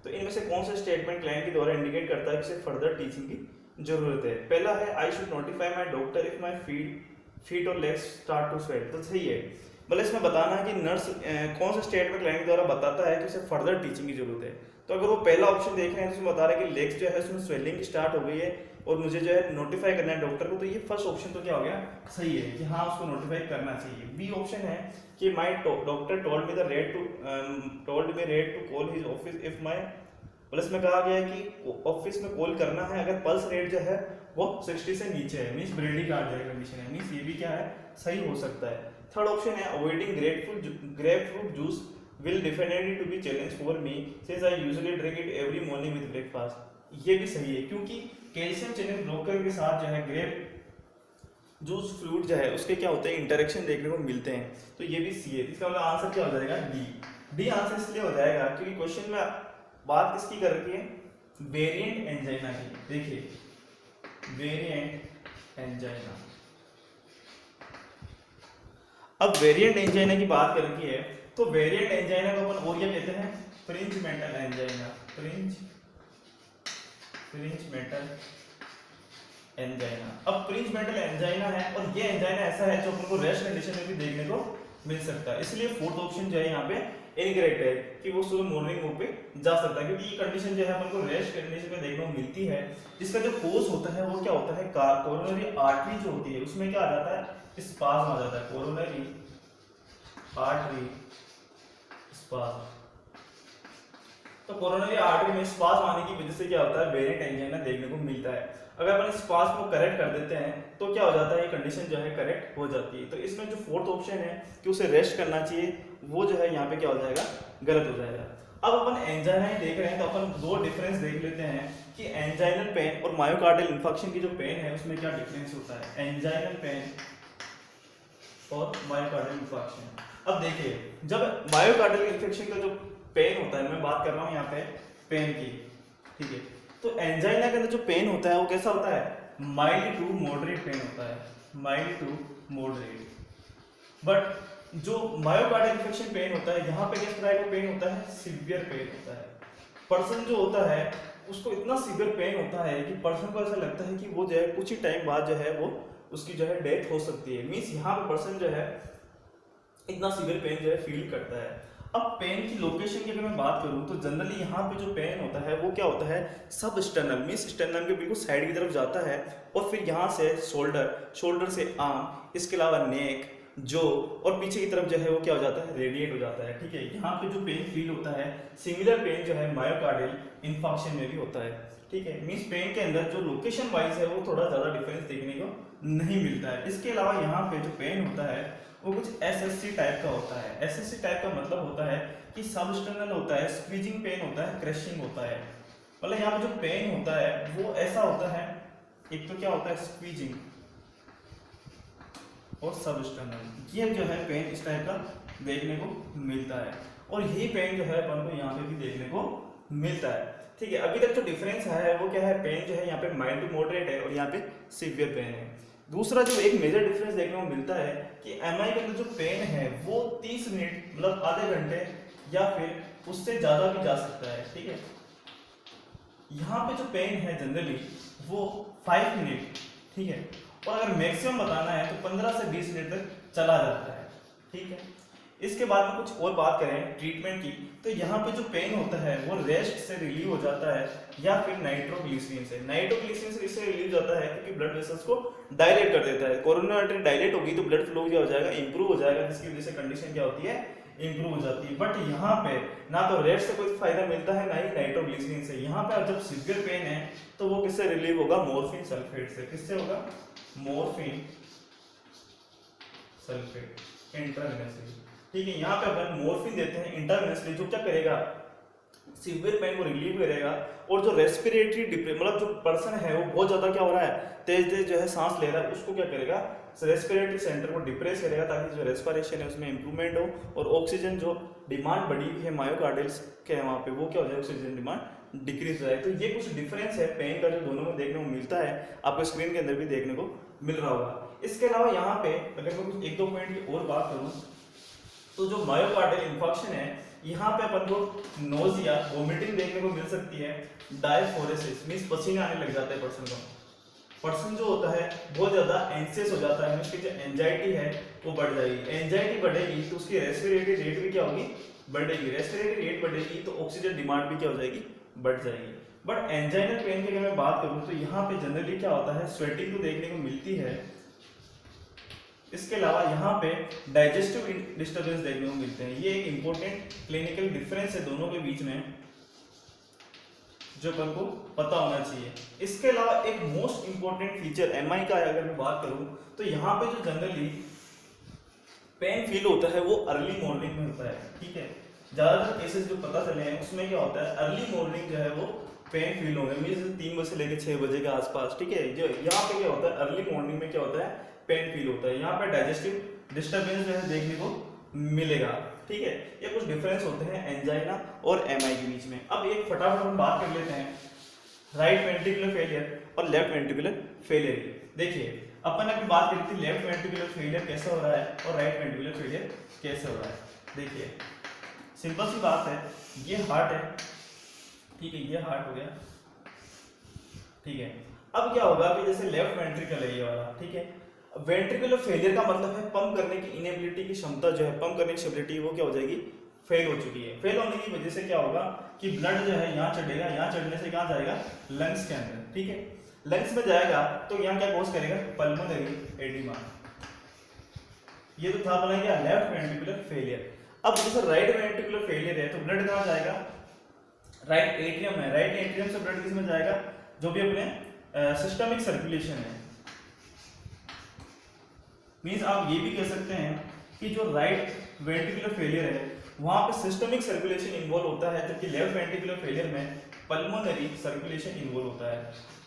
[SPEAKER 1] तो इनमें से कौन सा स्टेटमेंट क्लाइंट के द्वारा इंडिकेट करता है कि उसे फर्दर टीचिंग की जरूरत है। पहला है I should notify my doctor if my feet और लेग्स स्टार्ट टू स्वेट। तो सही है, मतलब इसमें बताना है कि नर्स कौन सा स्टेटमेंट क्लाइंट द्वारा बताता है कि उसे फर्दर टीचिंग की जरूरत है। तो अगर वो पहला ऑप्शन देख रहे हैं तो उसमें बता रहा है कि लेग्स जो है उसमें स्वेलिंग स्टार्ट हो गई है और मुझे जो है नोटिफाई करना है डॉक्टर को। तो ये फर्स्ट ऑप्शन तो क्या हो गया, सही है कि हाँ उसको नोटिफाई करना चाहिए। बी ऑप्शन है कि my doctor told me rate to call his office if my, pulse में कहा गया है कि ऑफिस में कॉल करना है अगर पल्स रेट जो है वो 60 से नीचे है, मींस ब्रेडी कार्डियक कंडीशन है, मींस ये भी क्या है, सही हो सकता है। थर्ड ऑप्शन है avoiding grapefruit juice will definitely to be challenge for me since I usually drink it every morning with breakfast। ये भी सही है क्योंकि कैल्शियम चैनल ब्लॉकर के साथ जो है ग्रेप जूस फ्रूट जो है उसके क्या होते हैं, इंटरेक्शन देखने को मिलते हैं। तो ये भी सी है। इसका मतलब आंसर क्या हो जाएगा, डी आंसर इसलिए हो जाएगा क्योंकि क्वेश्चन में बात किसकी कर रखी है, वेरिएंट एंजाइना की। देखिए वेरिएंट एंजाइना, अब वेरिएंट एंजाइना की बात कर रखी है तो वेरिएंट एंजाइना को अपन और क्या कहते हैं, fringe metal angina. Fringe metal angina. अब फ्रिंज मेटल एंजाइना है और ये एंजाइना ऐसा है जो अपन को रेस्ट कंडीशन में भी देखने को मिल सकता है। इसलिए फोर्थ ऑप्शन जो है यहाँ पे इनकरेक्ट है कि वो सुबह मॉर्निंग वॉक पे जा सकता है, क्योंकि ये कंडीशन जो है अपन को रेस्ट कंडीशन में देखने को मिलती है। इसका जो कोज होता है वो क्या होता है, कोरोनरी आर्टरी जो होती है उसमें क्या आ जाता है, स्पाज्म आ जाता है। Coronary artery spasm. तो कोरोनरी आर्टरी में स्पाज्म आने की वजह से क्या होता है, वेरिएंट एंजाइना देखने को मिलता है। अगर अपन स्पाज्म को करेक्ट कर देते हैं तो क्या हो जाता है, ये कंडीशन जो है करेक्ट हो जाती है। तो इसमें जो फोर्थ ऑप्शन है कि उसे रेस्ट करना चाहिए वो जो है यहाँ पे क्या हो जाएगा, गलत हो जाएगा। अब अपन एंजाइना देख रहे हैं तो अपन दो डिफरेंस देख लेते हैं कि एंजाइनल पेन और मायोकार्डियल इंफार्क्शन की जो पेन है उसमें क्या डिफरेंस होता है। एंजाइनल पेन और मायोकार्डियल इंफार्क्शन। अब देखिए जब मायोकार्डियल इंफेक्शन का जो पेन होता है, मैं बात कर रहा हूँ यहाँ पे पेन की, ठीक है। तो एंजाइना के अंदर जो पेन होता है वो कैसा होता है, माइल्ड टू मॉडरेट पेन होता है, माइल्ड टू मॉडरेट। बट जो मायोकार्डियल इंफेक्शन पेन होता है यहाँ पे किस टाइप का पेन होता है, सीवियर पेन होता है। पर्सन जो होता है उसको इतना सीवियर पेन होता है कि पर्सन को ऐसा लगता है कि वो जो है कुछ ही टाइम बाद जो है वो उसकी जो है डेथ हो सकती है। मीन्स यहाँ पे पर्सन जो है इतना सीवियर पेन जो है फील करता है। अब पेन की लोकेशन की अगर मैं बात करूं तो जनरली यहाँ पे जो पेन होता है वो क्या होता है, सब स्टर्नम, मीन्स स्टर्नम के बिल्कुल साइड की तरफ जाता है और फिर यहाँ से शोल्डर से आर्म, इसके अलावा नेक, जो और पीछे की तरफ जो है वो क्या हो जाता है, रेडिएट हो जाता है, ठीक है। यहाँ पे जो पेन फील होता है सिमिलर पेन जो है मायोकार्डियल इंफार्क्शन में भी होता है, ठीक है। मीन्स पेन के अंदर जो लोकेशन वाइज है वो थोड़ा ज्यादा डिफरेंस देखने को नहीं मिलता है। इसके अलावा यहाँ पे जो पेन होता है वो कुछ एसएससी टाइप का होता है। एसएससी टाइप का मतलब होता है कि सबस्टर्नल होता है, स्क्वीजिंग पेन होता है, क्रशिंग होता है। मतलब यहाँ पे जो पेन होता है वो ऐसा होता है, एक तो क्या होता है स्क्वीजिंग और सबस्टर्नल, ये जो है पेन इस टाइप का देखने को मिलता है और यही पेन जो है अपन को यहाँ पे भी देखने को मिलता है, ठीक है। अभी तक जो डिफरेंस है वो क्या है, पेन जो है यहाँ पे माइल्ड टू मॉडरेट है और यहाँ पे सीवियर पेन है। दूसरा जो एक मेजर डिफरेंस देखने को मिलता है कि एमआई के अंदर जो पेन है वो 30 मिनट मतलब आधे घंटे या फिर उससे ज्यादा भी जा सकता है, ठीक है। यहाँ पे जो पेन है जनरली वो 5 मिनट, ठीक है, और अगर मैक्सिमम बताना है तो 15 से 20 मिनट तक चला जाता है, ठीक है। इसके बाद में कुछ और बात करें ट्रीटमेंट की, तो यहाँ पे जो पेन होता है वो रेस्ट से रिलीव हो जाता है या फिर नाइट्रोग्लिसरीन से। नाइट्रोग्लिसरीन से इससे रिलीव हो जाता है क्योंकि ब्लड वेसल्स को डायलेट कर देता है। कोरोनरी आर्टरी डायलेट होगी तो ब्लड फ्लो क्या हो जाएगा, इंप्रूव हो जाएगा, जिसकी वजह से कंडीशन क्या होती है, इंप्रूव हो जाती है। बट यहाँ पे ना तो रेस्ट से कोई फायदा मिलता है ना ही नाइट्रोग्लिसरीन से। यहाँ पे जब सीवियर पेन है तो वो किससे रिलीव होगा, मॉर्फिन सल्फेट से। किससे होगा, मॉर्फिन सल्फेट इंट्रावेनसली। ठीक है, यहाँ पे अपन मॉर्फिन देते हैं इंट्रावेनसली, जो क्या करेगा, सीवियर पेन को रिलीव करेगा। और जो रेस्पिरेटरी मतलब जो पर्सन है वो बहुत ज्यादा क्या हो रहा है, तेज तेज जो है सांस ले रहा है, उसको क्या करेगा, रेस्पिरेटरी सेंटर को डिप्रेस करेगा ताकि जो रेस्पिरेशन है उसमें इंप्रूवमेंट हो और ऑक्सीजन जो डिमांड बढ़ी हुई है मायोकार्डियल्स के वहाँ पे वो क्या हो जाए, ऑक्सीजन डिमांड डिक्रीज हो जाए। तो ये कुछ डिफरेंस है पेन का जो दोनों में देखने को मिलता है, आपको स्क्रीन के अंदर भी देखने को मिल रहा होगा। इसके अलावा यहाँ पे अगर मैं कुछ एक दो पॉइंट की और बात करूँ तो जो मायोकार्डियल इंफार्क्शन है यहाँ पे अपन को नोजिया, वोमिटिंग देखने को मिल सकती है। डायफोरेसिस मींस पसीना आने लग जाता है पर्सन को। पर्सन जो होता है बहुत ज्यादा एंशियस हो जाता है, उसकी जो एंजाइटी है वो बढ़ जाएगी। एंजाइटी बढ़ेगी तो उसकी रेस्पिरेटरी रेट भी क्या होगी, बढ़ेगी। रेस्पिरेटरी रेट बढ़ेगी तो ऑक्सीजन डिमांड भी क्या हो जाएगी, बढ़ जाएगी। बट एंजाइनल पेन की अगर मैं बात करूं तो यहाँ पे जनरली क्या होता है, स्वेटिंग तो देखने को मिलती है। इसके अलावा यहाँ पे डाइजेस्टिव डिस्टर्बेंस देखने को मिलते हैं। ये एक इंपॉर्टेंट क्लिनिकल डिफरेंस है दोनों के बीच में जो अपन को पता होना चाहिए। इसके अलावा एक मोस्ट इंपॉर्टेंट फीचर एमआई का अगर मैं बात करूं तो यहाँ पे जो जनरली पेन फील होता है वो अर्ली मॉर्निंग में होता है। ठीक है, ज्यादातर केसेस जो पता चले हैं उसमें क्या होता है, अर्ली मॉर्निंग जो है वो पेन फील होगा, मींस 3 बजे से लेकर 6 बजे के आसपास। ठीक है, जो यहाँ पे क्या होता है, अर्ली मॉर्निंग में क्या होता है, पेन फील होता है। यहाँ पे डाइजेस्टिव डिस्टर्बेंस जो है देखने को मिलेगा। ठीक है, ये कुछ डिफरेंस होते हैं एंजाइना और एमआई के बीच में। अब एक फटाफट हम बात कर लेते हैं राइट वेंट्रिकुलर फेलियर और लेफ्ट वेंट्रिकुलर फेलियर की। देखिए अपन अभी बात करी थी लेफ्ट वेंट्रिकुलर फेलियर कैसे हो रहा है और राइट वेंट्रिकुलर फेलियर कैसे हो रहा है। देखिए सिंपल सी बात है, ये हार्ट है, ठीक है, ये हार्ट हो गया। ठीक है, अब क्या होगा कि जैसे लेफ्ट वेंट्रिकल है ये वाला, ठीक है, वेंट्रिकुलर फेलियर का मतलब है पंप करने की इनेबिलिटी की क्षमता जो है, पंप करने की एबिलिटी वो क्या हो जाएगी, फेल हो चुकी है। फेल होने की वजह से क्या होगा कि ब्लड जो है यहाँ चढ़ेगा, यहाँ चढ़ने से कहाँ जाएगा, लंग्स के अंदर। ठीक है, लंग्स में जाएगा तो यहाँ क्या कॉज करेगा, पल्मोनरी एडिमा। ये तो था अपना क्या, लेफ्ट वेंट्रिकुलर फेलियर। अब जैसे राइट वेंट्रिकुलर फेलियर है तो ब्लड कहाँ जाएगा, राइट एट्रियम है, राइट एट्रियम से ब्लड किसमें जाएगा, जो भी अपने सिस्टमिक सर्कुलेशन है। मींस आप ये भी कह सकते हैं कि जो राइट वेंट्रिकुलर फेलियर है वहां पे सिस्टमिक सर्कुलेशन इन्वॉल्व होता है, जबकि लेफ्ट वेंट्रिकुलर फेलियर में पल्मोनरी सर्कुलेशन इन्वॉल्व होता है।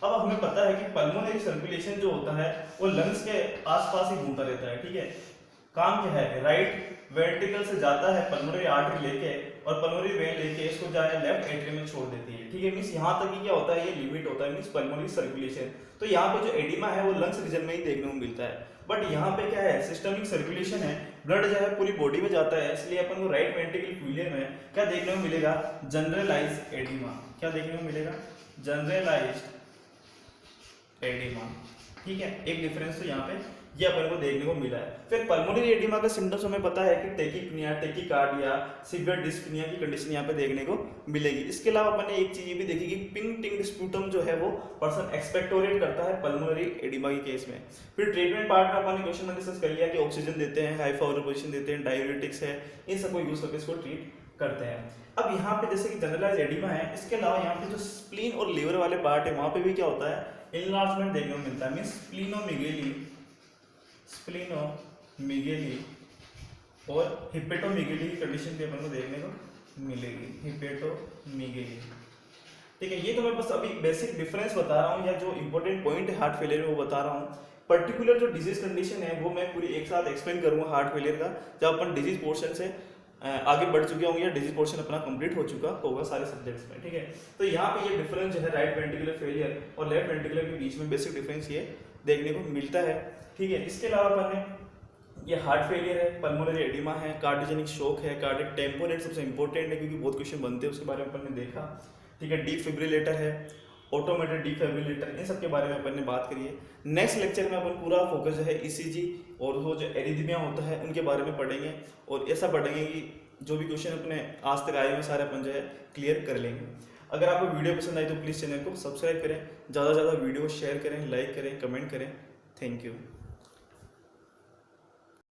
[SPEAKER 1] अब हमें पता है कि पल्मोनरी सर्कुलेशन जो होता है वो लंग्स के आसपास ही घूमता रहता है। ठीक है, काम क्या है, राइट वेंट्रिकल से जाता है पल्मोनरी आर्टरी लेके और पल्मोनरी वेन लेके इसको जाए लेफ्ट एट्रियम में छोड़ देती है। ठीक है, मींस यहाँ तक ही क्या होता है, ये लिमिट होता है, मींस पल्मोनरी सर्कुलेशन। तो यहाँ पे जो एडिमा है वो लंग्स रीजन में ही देखने को मिलता है। बट यहाँ पे क्या है, सिस्टमिक सर्कुलेशन है, ब्लड जो है पूरी बॉडी में जाता है, इसलिए अपन को राइट वेंट्रिकल फेलियर में क्या देखने को मिलेगा, जनरलाइज्ड एडिमा। क्या देखने को मिलेगा, जनरलाइज्ड एडिमा। ठीक है, एक डिफरेंस तो यहाँ पे ये अपन को देखने को मिला है। फिर पल्मोनरी एडिमा का सिम्टम्स हमें पता है कि टेकिक्निया, टेकिकार्डिया, सीवियर डिस्पनिया की कंडीशन यहाँ पे देखने को मिलेगी। इसके अलावा अपन ने एक चीज ये भी देखी कि पिंक टिंग स्पूटम जो है वो पर्सन एक्सपेक्टोरेट करता है पल्मोनरी एडिमा के केस में। फिर ट्रीटमेंट पार्ट में अपन ने क्वेश्चन में डिस्कस कर लिया कि ऑक्सीजन देते हैं, हाई पावर पोजीशन देते हैं, डायूरेटिक्स है, इन सबको यूज करके इसको ट्रीट करते हैं। अब यहाँ पे जैसे कि जनरलाइज्ड एडिमा है, इसके अलावा यहाँ पे जो स्प्लीन और लीवर वाले पार्ट है वहां पे भी क्या होता है, इनलार्जमेंट देखने को मिलता है। मींस स्प्लीनोमेगेली और हिपेटोमेगेली की कंडीशन भी अपन को देखने को मिलेगी, हिपेटोमेगेली। ठीक है, ये तो मैं बस अभी बेसिक डिफरेंस बता रहा हूँ या जो इंपॉर्टेंट पॉइंट है हार्ट फेलियर में वो बता रहा हूँ। पर्टिकुलर जो डिजीज कंडीशन है वो मैं पूरी एक साथ एक्सप्लेन करूंगा हार्ट फेलियर का, जब अपन डिजीज पोर्शन से आगे बढ़ चुके होंगे या डिजीज पोर्शन अपना कंप्लीट हो चुका होगा सारे सब्जेक्ट्स में। ठीक है, तो यहाँ पे ये डिफरेंस जो है राइट वेंट्रिकुलर फेलियर और लेफ्ट वेंट्रिकुलर के बीच में बेसिक डिफरेंस ये देखने को मिलता है। ठीक है, इसके अलावा अपन ने ये हार्ट फेलियर है, पल्मोनरी एडिमा है, कार्डियोजेनिक शॉक है, कार्डियक टेम्पोनेट सबसे इंपॉर्टेंट है क्योंकि बहुत क्वेश्चन बनते हैं उसके बारे में अपन ने देखा। ठीक है, डिफिब्रिलेटर है ऑटोमेटेड डिफिब्रिलेटर, इन सब के बारे में अपन ने बात करी है। नेक्स्ट लेक्चर में अपन पूरा फोकस जो है ईसीजी और वो जो एरिथमिया होता है उनके बारे में पढ़ेंगे, और ऐसा पढ़ेंगे कि जो भी क्वेश्चन अपने आज तक आए हुए सारे अपन जो है क्लियर कर लेंगे। अगर आपको वीडियो पसंद आई तो प्लीज़ चैनल को सब्सक्राइब करें, ज़्यादा से ज़्यादा वीडियो को शेयर करें, लाइक करें, कमेंट करें। Thank you.